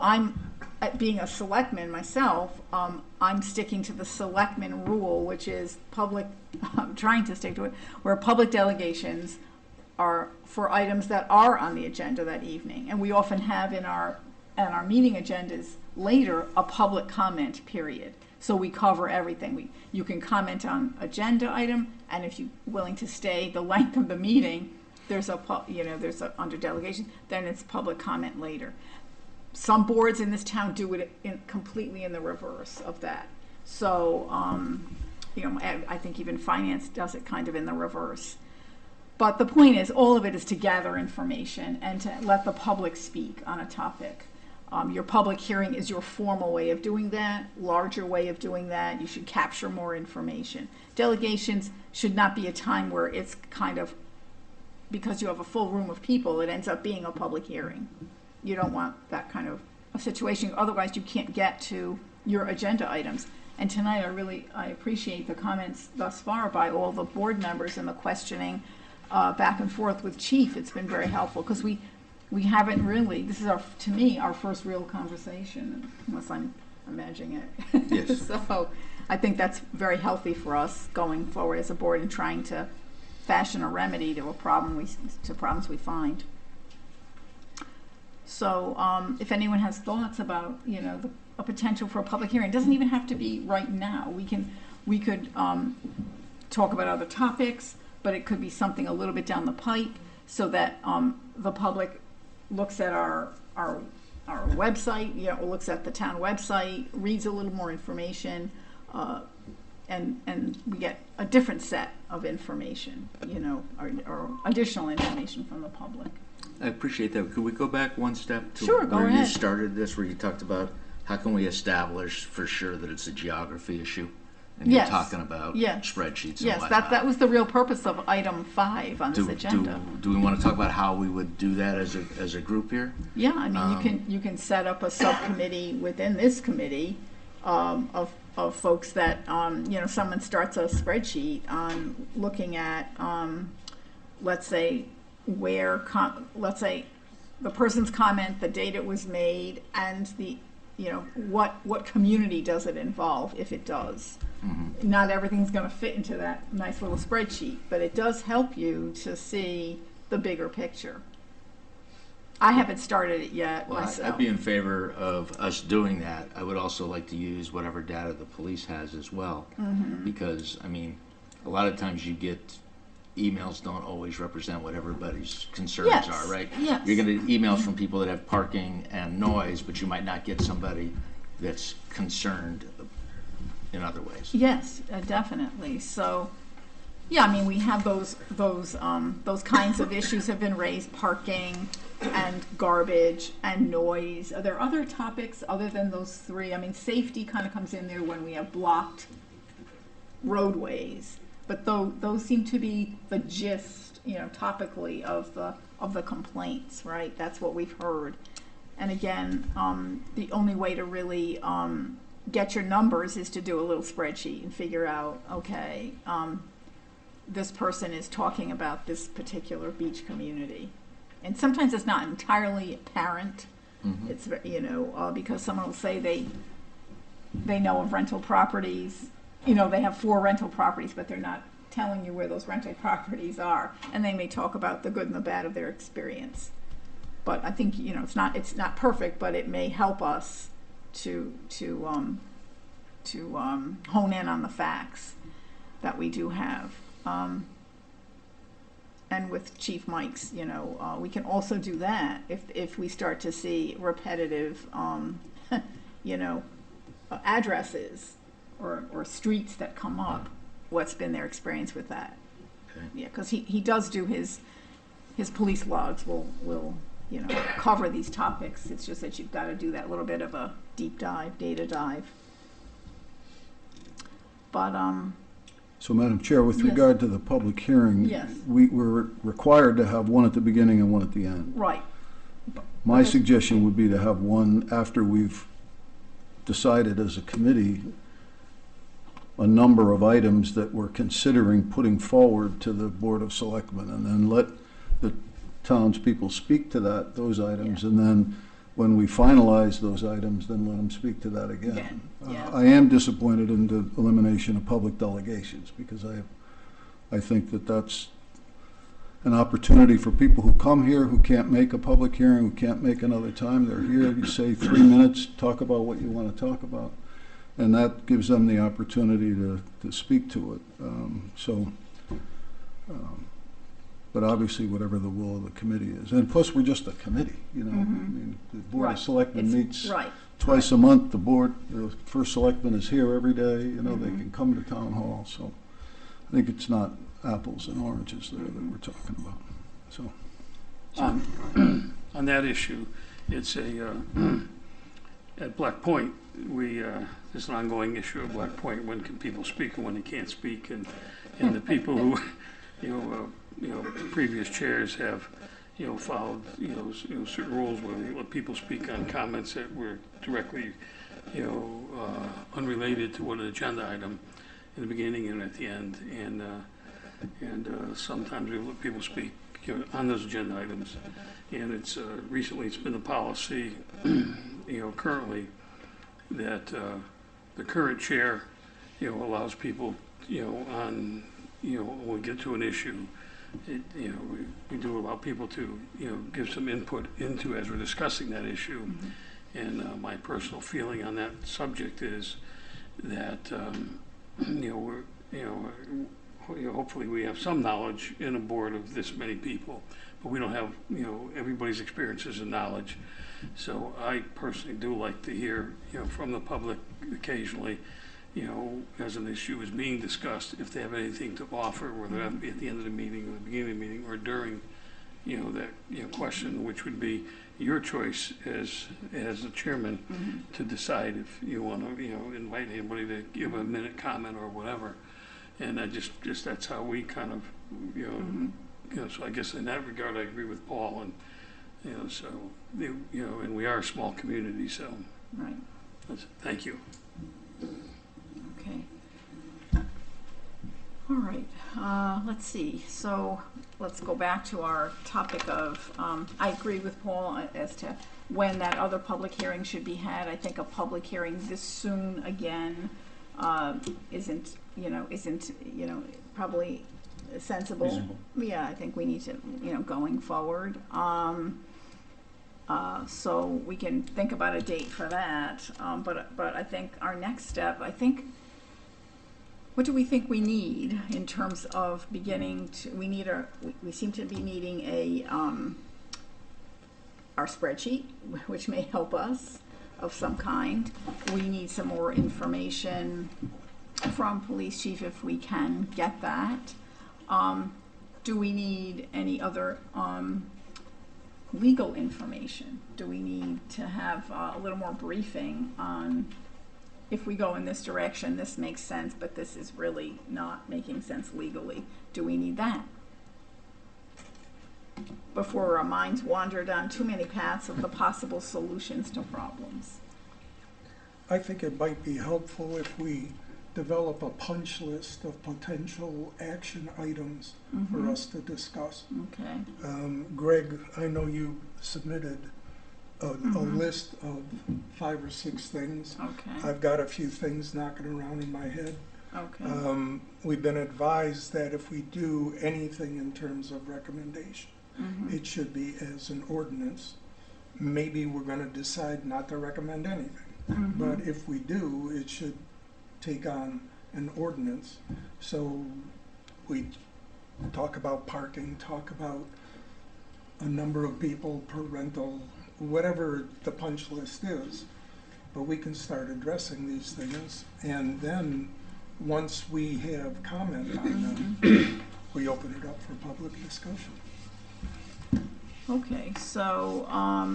Speaker 1: being a selectman myself, I'm sticking to the selectman rule, which is I'm trying to stick to it, where public delegations are for items that are on the agenda that evening. And we often have in our meeting agendas later a public comment period. So we cover everything. You can comment on agenda item, and if you're willing to stay the length of the meeting, there's under delegation, then it's public comment later. Some boards in this town do it completely in the reverse of that. So, I think even finance does it kind of in the reverse. But the point is, all of it is to gather information and to let the public speak on a topic. Your public hearing is your formal way of doing that, larger way of doing that. You should capture more information. Delegations should not be a time where it's kind of, because you have a full room of people, it ends up being a public hearing. You don't want that kind of a situation, otherwise you can't get to your agenda items. And tonight I appreciate the comments thus far by all the board members and the questioning back and forth with Chief. It's been very helpful, because we haven't really, this is to me, our first real conversation, unless I'm imagining it.
Speaker 3: Yes.
Speaker 1: So I think that's very healthy for us going forward as a board and trying to fashion a remedy to problems we find. So if anyone has thoughts about, a potential for a public hearing, it doesn't even have to be right now. We could talk about other topics, but it could be something a little bit down the pike, so that the public looks at our website, looks at the town website, reads a little more information, and we get a different set of information, or additional information from the public.
Speaker 3: I appreciate that. Could we go back one step to
Speaker 1: Sure, go
Speaker 3: where you
Speaker 1: ahead.
Speaker 3: started this, where you talked about how can we establish for sure that it's a geography issue? And
Speaker 1: Yes.
Speaker 3: you're talking about
Speaker 1: Yes.
Speaker 3: spreadsheets and
Speaker 1: Yes,
Speaker 3: whatnot.
Speaker 1: that was the real purpose of item 5 on this agenda.
Speaker 3: Do we want to talk about how we would do that as a group here?
Speaker 1: Yeah, I mean, you can set up a subcommittee within this committee of folks that, someone starts a spreadsheet on looking at, let's say, let's say the person's comment, the date it was made, and the, what community does it involve, if it does. Mm-hmm. Not everything's going to fit into that nice little spreadsheet, but it does help you to see the bigger picture. I haven't started it yet myself.
Speaker 3: I'd be in favor of us doing that. I would also like to use whatever data the police has as well, because, a lot of times you get emails don't always represent what everybody's concerns are, right?
Speaker 1: Yes.
Speaker 3: You're going to get emails from people that have parking and noise, but you might not get somebody that's concerned in other ways.
Speaker 1: Yes, definitely. So, yeah, we have those kinds of issues have been raised: parking and garbage and noise. Are there other topics other than those 3? Safety kind of comes in there when we have blocked roadways. but those seem to be the gist, you know, topically of the complaints, right? That's what we've heard. And again, the only way to really get your numbers is to do a little spreadsheet and figure out, okay, this person is talking about this particular beach community. And sometimes it's not entirely apparent.
Speaker 3: Mhm.
Speaker 1: It's, you know, because someone will say they know of rental properties, you know, they have 4 rental properties, but they're not telling you where those rental properties are. And they may talk about the good and the bad of their experience. But I think, you know, it's not perfect, but it may help us to hone in on the facts that we do have. And with Chief Mike's, you know, we can also do that if we start to see repetitive, you know, addresses or streets that come up. What's been their experience with that?
Speaker 3: Okay.
Speaker 1: Yeah, because he does do his police logs will you know, cover these topics. It's just that you've got to do that little bit of a deep dive, data dive. But
Speaker 7: So, Madam Chair, with
Speaker 1: Yes.
Speaker 7: regard to the public hearing,
Speaker 1: Yes.
Speaker 7: we're required to have one at the beginning and one at the end.
Speaker 1: right,
Speaker 7: My suggestion would be to have one after we've decided as a committee a number of items that we're considering putting forward to the Board of Selectmen, and then let the townspeople speak to those items, and then when we finalize those items, then let them speak to that again.
Speaker 1: Again, yeah.
Speaker 7: I am disappointed in the elimination of public delegations, because I think that that's an opportunity for people who come here, who can't make a public hearing, who can't make another time. They're here, you say 3 minutes, talk about what you want to talk about. And that gives them the opportunity to speak to it. But obviously, whatever the will of the committee is. And plus, we're just a committee, you know. I mean, the Board
Speaker 1: Right.
Speaker 7: of Selectmen
Speaker 1: It's-
Speaker 7: meets
Speaker 1: right.
Speaker 7: twice a month. The first selectman is here every day. You know, they can come to town hall. So I think it's not apples and oranges there that we're talking about. So.
Speaker 5: On that issue, it's at Black Point, there's an ongoing issue at Black Point, when can people speak and when they can't speak, and the people who, previous chairs have, followed, certain rules where we let people speak on comments that were directly, unrelated to an agenda item in the beginning and at the end, and sometimes we let people speak, on those agenda items. And it's, recently it's been the policy, currently, that the current chair, allows people, when we get to an issue, we do allow people to, give some input into as we're discussing that issue. And my personal feeling on that subject is that, hopefully we have some knowledge in a board of this many people, but we don't have, everybody's experiences and knowledge. So I personally do like to hear, from the public occasionally, as an issue is being discussed, if they have anything to offer, whether that be at the end of the meeting or the beginning of the meeting or during, that, question, which would be your choice as the chairman to decide if you want to, invite anybody to give a minute comment or whatever. And I just that's how we kind of, so I guess in that regard, I agree with Paul, and, so, and we are a small community, so.
Speaker 1: right,
Speaker 5: Thank you.
Speaker 1: okay. All right, let's see, so let's go back to our topic of, I agree with Paul as to when that other public hearing should be had. I think a public hearing this soon again isn't probably sensible.
Speaker 2: Reasonable.
Speaker 1: Yeah, I think we need to, going forward. So we can think about a date for that. But I think our next step, what do we think we need in terms of beginning to, we seem to be needing our spreadsheet, which may help us of some kind. We need some more information from police chief if we can get that. Do we need any other legal information? Do we need to have a little more briefing on if we go in this direction, this makes sense, but this is really not making sense legally. Do we need that? Before our minds wander down too many paths of the possible solutions to problems.
Speaker 6: I think it might be helpful if we develop a punch list of potential action items for us to discuss.
Speaker 1: Okay.
Speaker 6: Greg, I know you submitted a list of 5 or 6 things.
Speaker 1: Okay.
Speaker 6: I've got a few things knocking around in my head.
Speaker 1: Okay.
Speaker 6: We've been advised that if we do anything in terms of recommendation, it should be as an ordinance. Maybe we're going to decide not to recommend anything. But if we do, it should take on an ordinance. So we talk about parking, talk about a number of people per rental, whatever the punch list is. But we can start addressing these things, and then once we have comment on them, we open it up for public discussion.
Speaker 1: Okay, so, all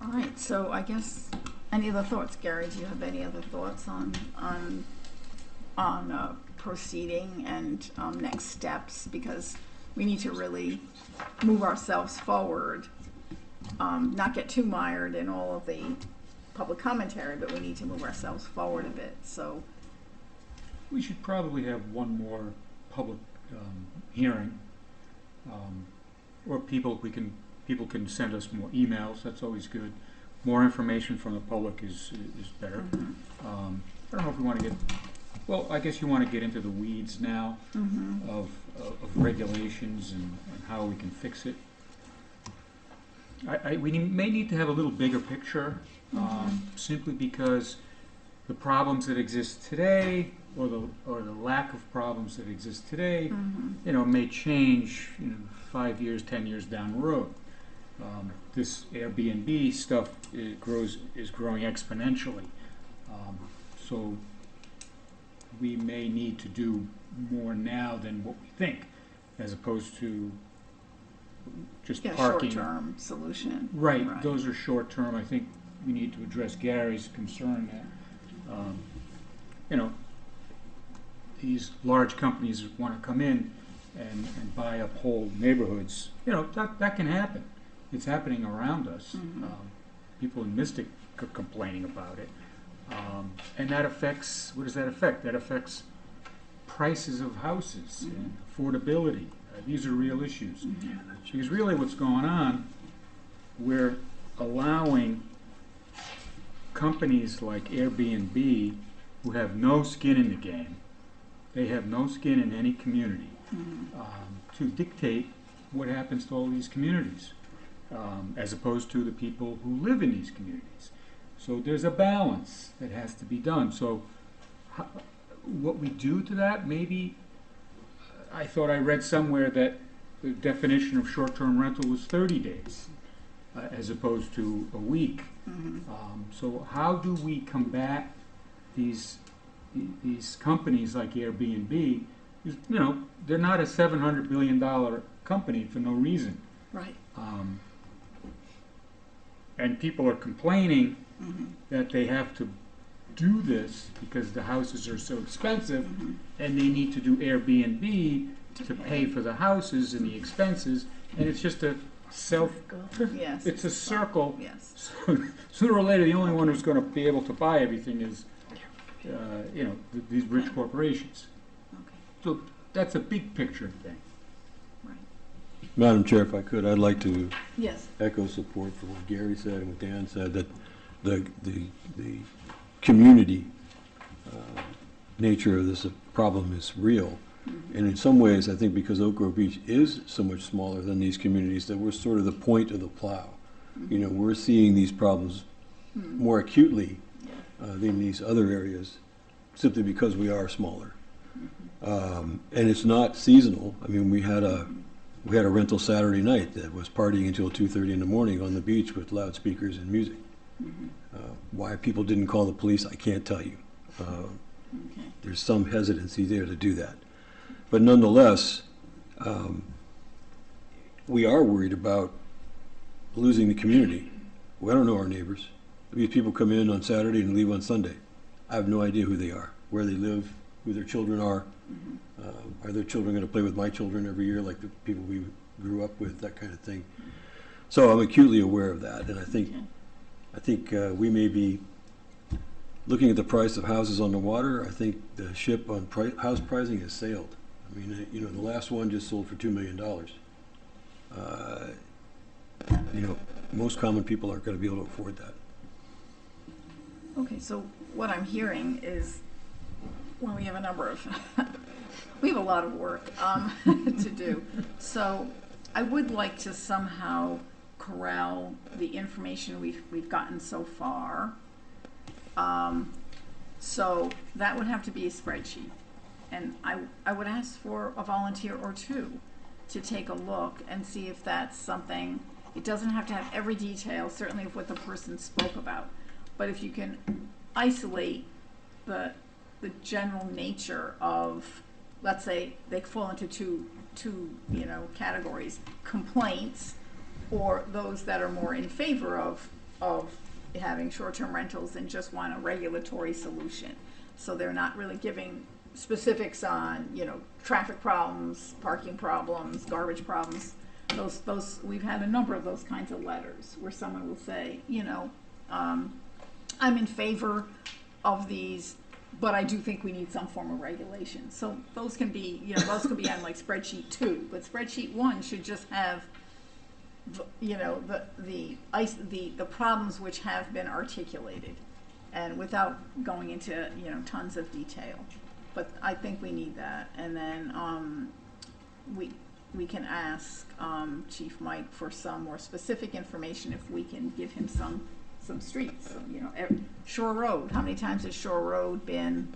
Speaker 1: right, so I guess, any other thoughts, Gary? Do you have any other thoughts on proceeding and next steps? Because we need to really move ourselves forward, not get too mired in all of the public commentary, but we need to move ourselves forward a bit, so.
Speaker 2: We should probably have one more public hearing, or people can send us more emails. That's always good. More information from the public is better. I don't know if we want to get. Well, I guess you want to get into the weeds now of regulations and how we can fix it. We may need to have a little bigger picture, simply because the problems that exist today, or the lack of problems that exist today, may change 5 years, 10 years down the road. This Airbnb stuff is growing exponentially, so we may need to do more now than what we think, as opposed to just parking.
Speaker 1: Short-term solution.
Speaker 2: Right, those are short-term. I think we need to address Gary's concern that, these large companies want to come in and buy up whole neighborhoods. That can happen. It's happening around us. People in Mystic are complaining about it. And that affects, what does that affect? That affects prices of houses and affordability. These are real issues. Because really what's going on, we're allowing companies like Airbnb, who have no skin in the game, they have no skin in any community, to dictate what happens to all these communities, as opposed to the people who live in these communities. So there's a balance that has to be done. So what we do to that, maybe, I thought I read somewhere that the definition of short-term rental was 30 days, as opposed to a week. So how do we combat these companies like Airbnb? They're not a $700 billion company for no reason.
Speaker 1: Right.
Speaker 2: And people are complaining that they have to do this because the houses are so expensive, and they need to do Airbnb to pay for the houses and the expenses, and it's just a
Speaker 1: Yes.
Speaker 2: it's a circle.
Speaker 1: Yes.
Speaker 2: So sooner or later, the only one who's going to be able to buy everything is, these rich corporations.
Speaker 1: Okay.
Speaker 2: So that's a big picture thing.
Speaker 1: Right.
Speaker 4: Madam Chair, if I could, I'd like to
Speaker 1: Yes.
Speaker 4: echo support for what Gary said and what Dan said, that the community nature of this problem is real. And in some ways, I think because Oak Grove Beach is so much smaller than these communities, that we're sort of the point of the plow. We're seeing these problems more acutely than these other areas, simply because we are smaller. And it's not seasonal. I mean, we had a rental Saturday night that was partying until 2:30 in the morning on the beach with loudspeakers and music. Why people didn't call the police, I can't tell you. There's some hesitancy there to do that. But nonetheless, we are worried about losing the community. We don't know our neighbors. These people come in on Saturday and leave on Sunday. I have no idea who they are, where they live, who their children are. Are their children going to play with my children every year, like the people we grew up with, that kind of thing. So I'm acutely aware of that, and I think we may be looking at the price of houses on the water. I think the ship on house pricing has sailed. I mean, you know, the last one just sold for $2 million. You know, most common people aren't going to be able to afford that.
Speaker 1: Okay, so what I'm hearing is, well, we have a number of, we have a lot of work to do. So I would like to somehow corral the information we've gotten so far. So that would have to be a spreadsheet. And I would ask for a volunteer or two to take a look and see if that's something. It doesn't have to have every detail, certainly of what the person spoke about. But if you can isolate the general nature of, let's say they fall into two you know, categories: complaints, or those that are more in favor of having short-term rentals and just want a regulatory solution. So they're not really giving specifics on, you know, traffic problems, parking problems, garbage problems. Those we've had a number of those kinds of letters where someone will say, you know, I'm in favor of these, but I do think we need some form of regulation. So those can be, you know, those can be on like spreadsheet 2, but spreadsheet 1 should just have, you know, the problems which have been articulated, and without going into, you know, tons of detail. But I think we need that, and then we can ask Chief Mike for some more specific information if we can give him some streets. So, you know, Shore Road. How many times has Shore Road been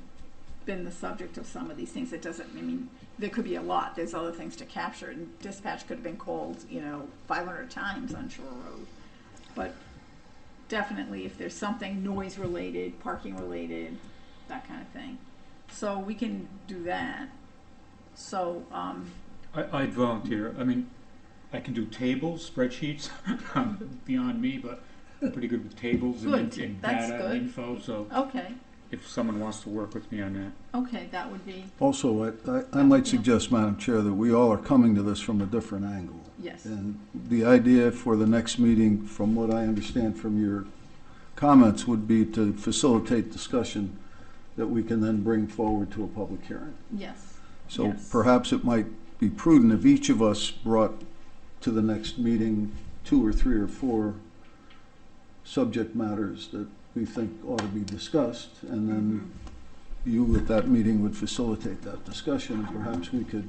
Speaker 1: the subject of some of these things? It doesn't. I mean, there could be a lot. There's other things to capture, and dispatch could have been called, you know, 500 times on Shore Road. But definitely, if there's something noise related, parking related, that kind of thing. So we can do that. So
Speaker 2: I'd volunteer. I mean, I can do tables, spreadsheets, beyond me, but I'm pretty good with tables and
Speaker 1: That's
Speaker 2: data
Speaker 1: good.
Speaker 2: and info. So
Speaker 1: okay,
Speaker 2: if someone wants to work with me on that.
Speaker 1: okay, that would be
Speaker 7: Also, I might suggest, Madam Chair, that we all are coming to this from a different angle.
Speaker 1: yes.
Speaker 7: And the idea for the next meeting, from what I understand from your comments, would be to facilitate discussion that we can then bring forward to a public hearing.
Speaker 1: Yes.
Speaker 7: So
Speaker 1: Yes.
Speaker 7: perhaps it might be prudent if each of us brought to the next meeting 2 or 3 or 4 subject matters that we think ought to be discussed, and then you at that meeting would facilitate that discussion, and perhaps we could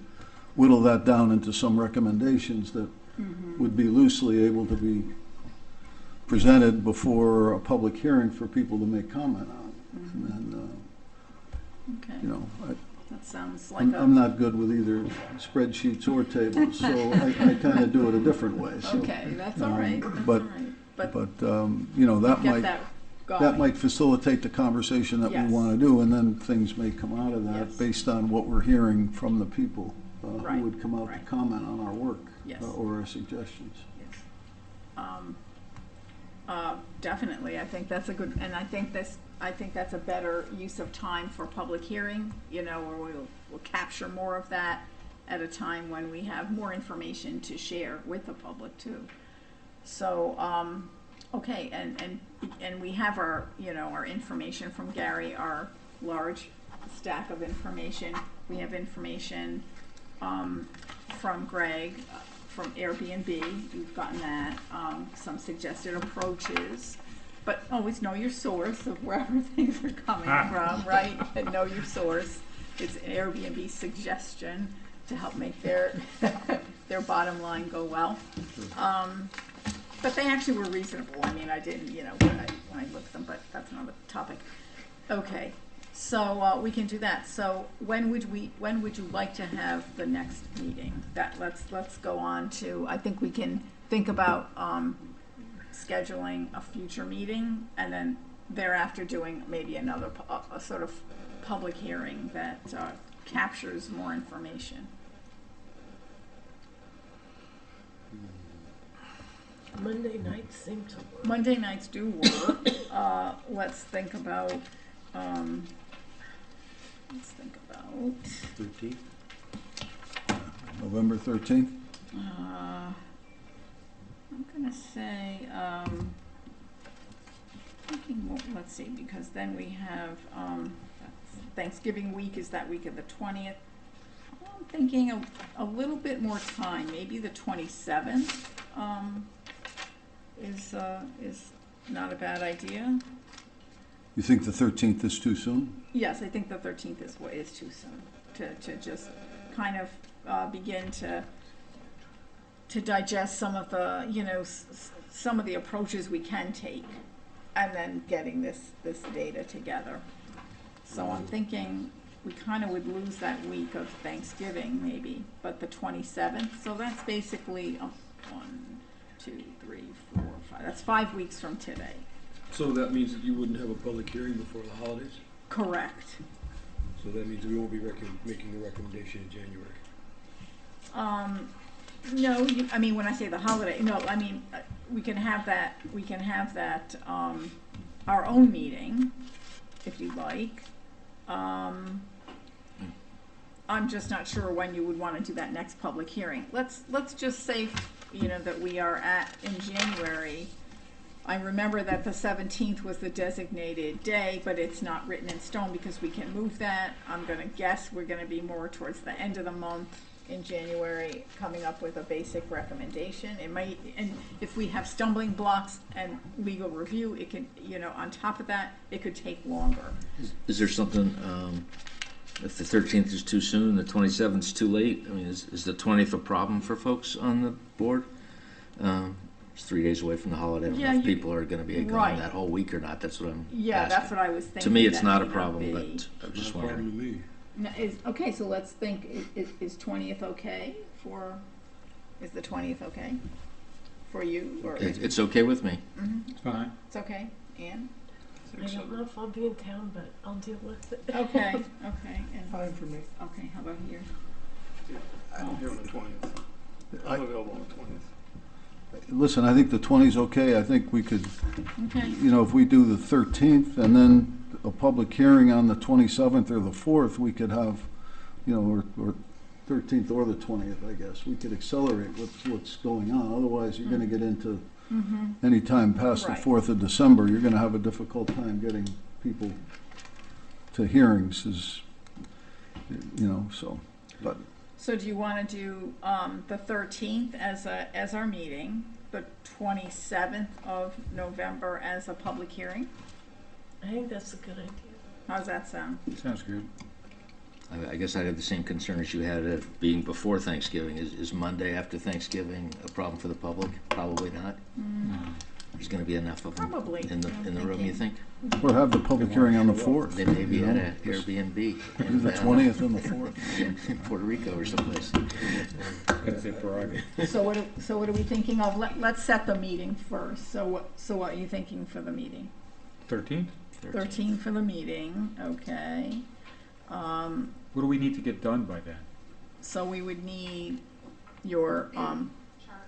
Speaker 7: whittle that down into some recommendations that would be loosely able to be presented before a public hearing for people to make comment on. And
Speaker 1: Okay.
Speaker 7: you know,
Speaker 1: That sounds like
Speaker 7: I'm not good with either spreadsheets or tables, so I kind of do it a different way. So,
Speaker 1: okay, that's all right. That's
Speaker 7: but-
Speaker 1: all right. But
Speaker 7: you know, that
Speaker 1: get
Speaker 7: might
Speaker 1: that going.
Speaker 7: that might facilitate the conversation that
Speaker 1: Yes.
Speaker 7: we want to do, and then things may come out of that
Speaker 1: Yes.
Speaker 7: based on what we're hearing from the people
Speaker 1: Right,
Speaker 7: who would come out to
Speaker 1: right.
Speaker 7: comment on our work
Speaker 1: Yes.
Speaker 7: or our suggestions.
Speaker 1: Yes. Definitely, I think that's a good, and I think that's a better use of time for public hearing, you know, where we'll capture more of that at a time when we have more information to share with the public too. So, okay, and we have our, you know, our information from Gary, our large stack of information. We have information from Greg, from Airbnb. You've gotten that, some suggested approaches. But always know your source of wherever things are coming from, right? And know your source. It's an Airbnb suggestion to help make their their bottom line go well. But they actually were reasonable. I mean, I didn't, you know, when I looked at them, but that's another topic. Okay, so we can do that. So when would you like to have the next meeting? Let's go on to, I think we can think about scheduling a future meeting, and then thereafter doing maybe another a sort of public hearing that captures more information.
Speaker 12: Monday nights seem to work.
Speaker 1: Monday nights do work. Let's think about,
Speaker 7: November 13th?
Speaker 1: I'm gonna say, thinking, well, let's see, because then we have, Thanksgiving week is that week of the 20th. I'm thinking a little bit more time, maybe the 27th, is not a bad idea.
Speaker 7: You think the 13th is too soon?
Speaker 1: Yes, I think the 13th is too soon to just kind of begin to digest some of the, some of the approaches we can take, and then getting this data together. So I'm thinking we kind of would lose that week of Thanksgiving maybe, but the 27th, so that's basically 1, 2, 3, 4, 5, that's 5 weeks from today.
Speaker 4: So that means that you wouldn't have a public hearing before the holidays?
Speaker 1: Correct.
Speaker 4: So that means we won't be making the recommendation in January?
Speaker 1: No, I mean, when I say the holiday, no, I mean, we can have that, our own meeting, if you like. I'm just not sure when you would want to do that next public hearing. Let's just say, that we are in January. I remember that the 17th was the designated day, but it's not written in stone because we can move that. I'm gonna guess we're gonna be more towards the end of the month in January, coming up with a basic recommendation. It might, and if we have stumbling blocks and legal review, it can, on top of that, it could take longer.
Speaker 3: Is there something, if the 13th is too soon, the 27th is too late? I mean, is the 20th a problem for folks on the board? It's 3 days away from the holiday. I don't know if people are going to be gone that whole week or not. That's what I'm asking.
Speaker 1: That's what I was thinking.
Speaker 3: To me, it's not a
Speaker 1: may
Speaker 3: problem,
Speaker 1: be.
Speaker 3: but I'm just
Speaker 4: Not a problem
Speaker 3: wondering.
Speaker 4: to me.
Speaker 1: No, okay, so let's think, is 20th okay is the 20th okay for you? Or
Speaker 3: It's okay with me.
Speaker 2: It's fine.
Speaker 1: It's okay, Ann?
Speaker 12: I don't know if I'll be in town, but I'll deal with it.
Speaker 1: Okay, and,
Speaker 6: Fine for me.
Speaker 1: okay, how about here?
Speaker 5: I'm here on the 20th. I'm available on the 20th.
Speaker 7: Listen, I think the 20th is okay. I think we could,
Speaker 1: Okay,
Speaker 7: if we do the 13th and then a public hearing on the 27th or the 4th, we could have, or 13th or the 20th, I guess. We could accelerate what's going on. Otherwise, you're going to get into any time past the
Speaker 1: Right.
Speaker 7: 4th of December. You're going to have a difficult time getting people to hearings so. But
Speaker 1: so do you want to do the 13th as our meeting, the 27th of November as a public hearing?
Speaker 12: I think that's a good idea.
Speaker 1: How's that sound?
Speaker 2: Sounds good.
Speaker 3: I guess I have the same concern as you had of being before Thanksgiving. Is Monday after Thanksgiving a problem for the public? Probably not. There's going to be enough of them
Speaker 1: Probably,
Speaker 3: in the
Speaker 1: I'm
Speaker 3: room, you think?
Speaker 7: or have the public hearing on the 4th.
Speaker 3: They may be
Speaker 7: you
Speaker 3: at
Speaker 7: know,
Speaker 3: an Airbnb
Speaker 7: Do
Speaker 3: in,
Speaker 7: the 20th and the 4th.
Speaker 3: in Puerto Rico or someplace.
Speaker 1: So what are we thinking of? Let's set the meeting first. So what are you thinking for the meeting?
Speaker 2: 13th?
Speaker 1: 13 for the meeting, okay.
Speaker 2: What do we need to get done by then?
Speaker 1: So we would need your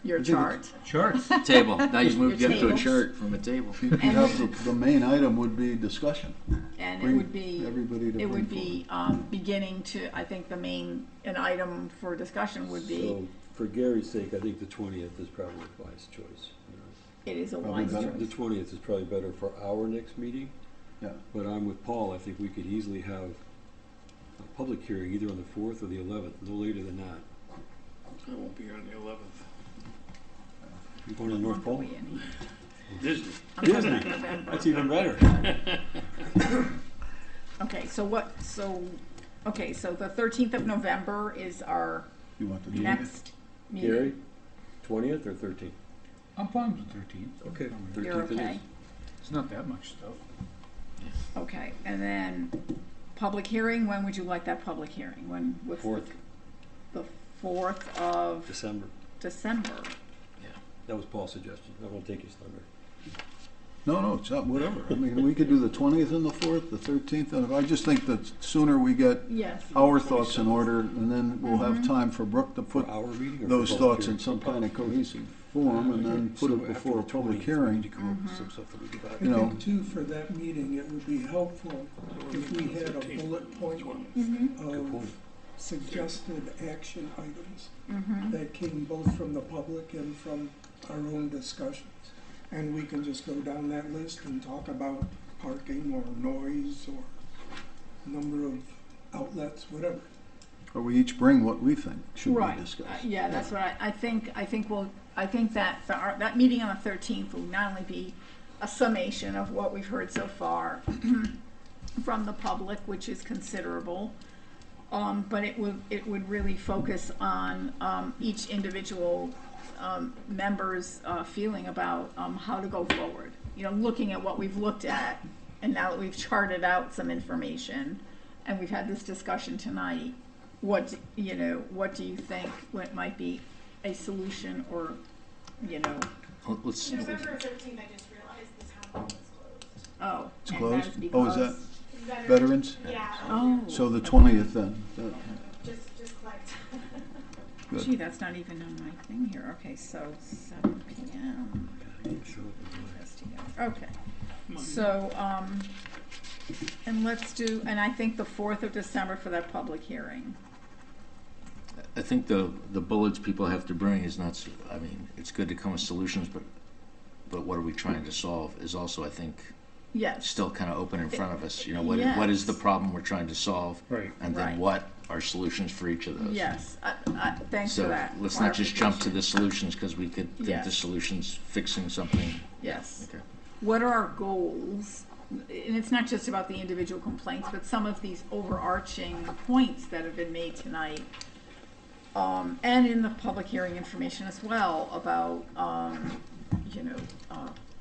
Speaker 7: think
Speaker 1: chart.
Speaker 2: Charts.
Speaker 3: Table. Now you've moved
Speaker 1: Your
Speaker 3: up to a
Speaker 1: tables.
Speaker 3: chart from a table.
Speaker 7: You have the main item would be discussion.
Speaker 1: And it
Speaker 7: Bring
Speaker 1: would be,
Speaker 7: everybody to
Speaker 1: it would
Speaker 7: bring
Speaker 1: be beginning to, I think an item for discussion would be,
Speaker 4: So for Gary's sake, I think the 20th is probably a wise choice.
Speaker 1: it is a
Speaker 7: Probably
Speaker 1: wise
Speaker 7: better.
Speaker 4: The
Speaker 1: choice.
Speaker 4: 20th is probably better for our next meeting,
Speaker 7: Yeah.
Speaker 4: but I'm with Paul. I think we could easily have a public hearing either on the 4th or the 11th, no later than that.
Speaker 5: I won't be here on the 11th.
Speaker 4: You going to the North
Speaker 1: Month are
Speaker 4: Pole?
Speaker 1: we in?
Speaker 5: Disney.
Speaker 1: I'm talking about November.
Speaker 4: That's even better.
Speaker 1: Okay, so the 13th of November is our
Speaker 7: You want the 20th?
Speaker 1: next meeting.
Speaker 4: Gary, 20th or 13th?
Speaker 2: I'm fine with the 13th.
Speaker 4: Okay,
Speaker 1: You're
Speaker 4: 13th it
Speaker 1: okay?
Speaker 4: is.
Speaker 2: It's not that much stuff.
Speaker 1: Okay, and then public hearing, when would you like that public hearing? What's
Speaker 4: 4th,
Speaker 1: the 4th of
Speaker 4: December.
Speaker 1: December?
Speaker 4: That was Paul's suggestion. I won't take his thunder.
Speaker 7: No, it's not, whatever. I mean, we could do the 20th and the 4th, the 13th, and I just think that sooner we get
Speaker 1: Yes.
Speaker 7: our thoughts in order, and then we'll have time for Brooke to put
Speaker 4: For our meeting or for
Speaker 7: those
Speaker 4: public
Speaker 7: thoughts in
Speaker 4: hearing?
Speaker 7: some kind of cohesive form and then put it before a public hearing.
Speaker 6: I
Speaker 7: You know.
Speaker 6: think too, for that meeting, it would be helpful if we had a bullet point of suggested action items that came both from the public and from our own discussions. And we can just go down that list and talk about parking or noise or number of outlets, whatever.
Speaker 7: Or we each bring what we think should be
Speaker 1: Right.
Speaker 7: discussed.
Speaker 1: Yeah, that's what I think. I think that that meeting on the 13th will not only be a summation of what we've heard so far from the public, which is considerable, but it would really focus on each individual member's feeling about how to go forward. You know, looking at what we've looked at, and now that we've charted out some information, and we've had this discussion tonight. What do you think what might be a solution, or
Speaker 3: Let's,
Speaker 9: November 13th, I just realized the town hall is closed.
Speaker 1: oh,
Speaker 7: It's
Speaker 1: and
Speaker 7: closed?
Speaker 1: that's
Speaker 7: Oh, is
Speaker 1: because-
Speaker 7: that veterans?
Speaker 9: Yeah.
Speaker 1: Oh,
Speaker 7: So the 20th then?
Speaker 9: Just clicked.
Speaker 7: Good.
Speaker 1: gee, that's not even on my thing here. Okay, so 7 p.m. Okay, so and let's do, and I think the 4th of December for that public hearing.
Speaker 3: I think the bullets people have to bring is not, I mean, it's good to come with solutions, but what are we trying to solve is also, I think,
Speaker 1: Yes.
Speaker 3: still kind of open in front of us. You know, what is the problem we're trying to solve?
Speaker 5: Right.
Speaker 3: And then
Speaker 1: Right.
Speaker 3: what are solutions for each of those?
Speaker 1: Yes. Thanks for
Speaker 3: So
Speaker 1: that.
Speaker 3: let's not just jump to
Speaker 1: clarification.
Speaker 3: the solutions, because we could think
Speaker 1: Yes.
Speaker 3: the solution's fixing something.
Speaker 1: Yes.
Speaker 3: Okay.
Speaker 1: What are our goals? And it's not just about the individual complaints, but some of these overarching points that have been made tonight, and in the public hearing information as well, about,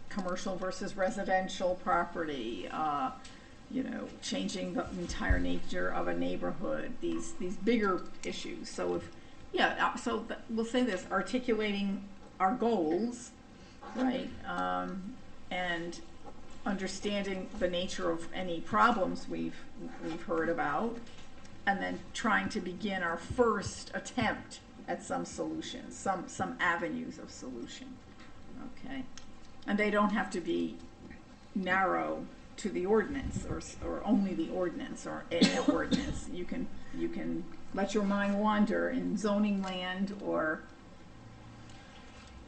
Speaker 1: commercial versus residential property, changing the entire nature of a neighborhood, these bigger issues. So we'll say this, articulating our goals, right? And understanding the nature of any problems we've heard about, and then trying to begin our first attempt at some solutions, some avenues of solution. Okay, and they don't have to be narrow to the ordinance or only the ordinance or an ordinance. You can let your mind wander in zoning land or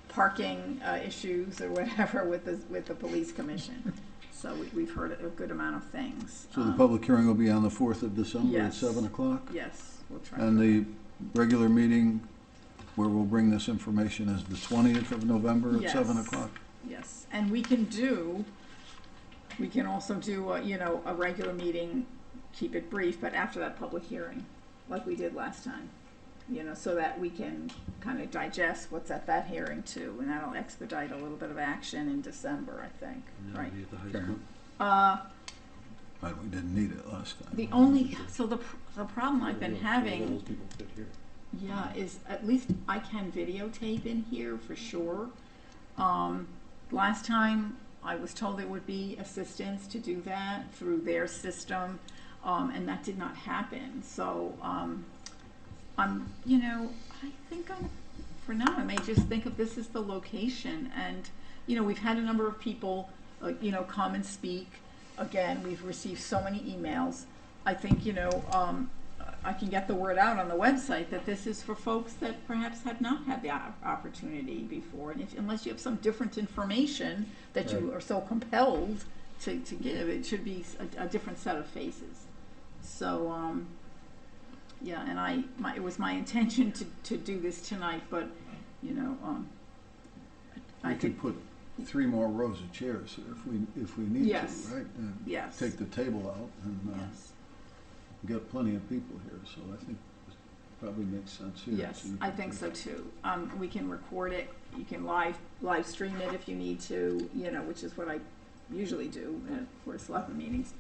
Speaker 1: parking issues or whatever with the police commission. So we've heard a good amount of things.
Speaker 7: So the public hearing will be on the 4th of December at
Speaker 1: Yes.
Speaker 7: 7 o'clock?
Speaker 1: Yes, we'll try.
Speaker 7: And the regular meeting where we'll bring this information is the 20th of November at 7
Speaker 1: Yes.
Speaker 7: o'clock?
Speaker 1: Yes, and we can also do a regular meeting, keep it brief, but after that public hearing, like we did last time. So that we can kind of digest what's at that hearing too, and that'll expedite a little bit of action in December, I think, right?
Speaker 7: Right, we didn't need it last time.
Speaker 1: The problem I've been having, is at least I can videotape in here for sure. Last time I was told there would be assistance to do that through their system, and that did not happen. So, I think for now, I may just think of this as the location. And, we've had a number of people, come and speak. Again, we've received so many emails. I think, I can get the word out on the website that this is for folks that perhaps have not had the opportunity before. And unless you have some different information that you are so compelled to give, it should be a different set of faces. So, and it was my intention to do this tonight, but,
Speaker 7: We could put 3 more rows of chairs here if we need to,
Speaker 1: Yes.
Speaker 7: right? And
Speaker 1: Yes.
Speaker 7: take the table out and
Speaker 1: Yes.
Speaker 7: we've got plenty of people here, so I think it probably makes sense here.
Speaker 1: Yes, I think so too. We can record it, you can live stream it if you need to, which is what I usually do at Board of Selectmen meetings.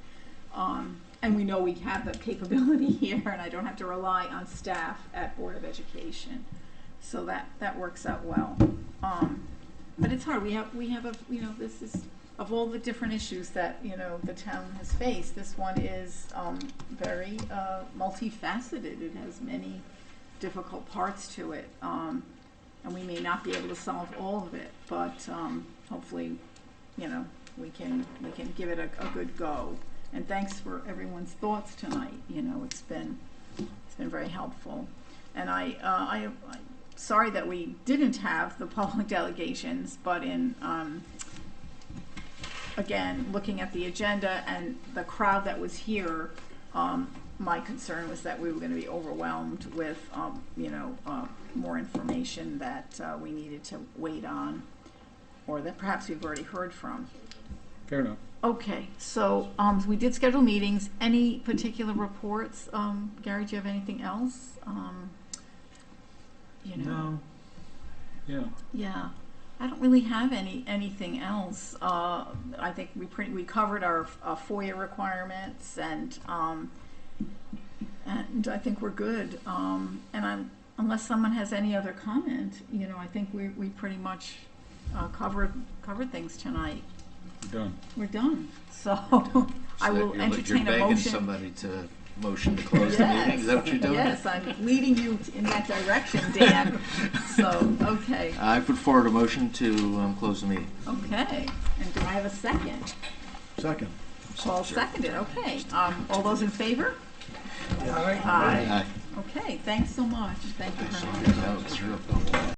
Speaker 1: And we know we have the capability here, and I don't have to rely on staff at Board of Education. So that works out well. But it's hard, we have this is, of all the different issues that, the town has faced, this one is very multifaceted. It has many difficult parts to it. and we may not be able to solve all of it, but, hopefully, you know, we can give it a good go. And thanks for everyone's thoughts tonight, you know, it's been very helpful. And I'm sorry that we didn't have the public delegations, but in, again, looking at the agenda and the crowd that was here, my concern was that we were gonna be overwhelmed with, you know, more information that we needed to wait on, or that perhaps we've already heard from.
Speaker 2: Fair enough.
Speaker 1: Okay, so we did schedule meetings. Any particular reports? Gary, do you have anything else? You know.
Speaker 2: No. Yeah.
Speaker 1: Yeah, I don't really have anything else. I think we covered our FOIA requirements, and I think we're good. And unless someone has any other comment, you know, I think we pretty much covered things tonight.
Speaker 2: Done.
Speaker 1: We're done. So I will entertain a
Speaker 3: You're begging
Speaker 1: motion.
Speaker 3: somebody to motion to close the meeting? Is that what you're doing?
Speaker 1: Yes, I'm leading you in that direction, Dan. So, okay.
Speaker 3: I put forward a motion to close the meeting.
Speaker 1: Okay. And do I have a second?
Speaker 7: Second.
Speaker 1: Paul seconded. Okay. All those in favor?
Speaker 6: Aye.
Speaker 1: Aye. Okay. Thanks so much. Thank you very much.
Speaker 3: That was real.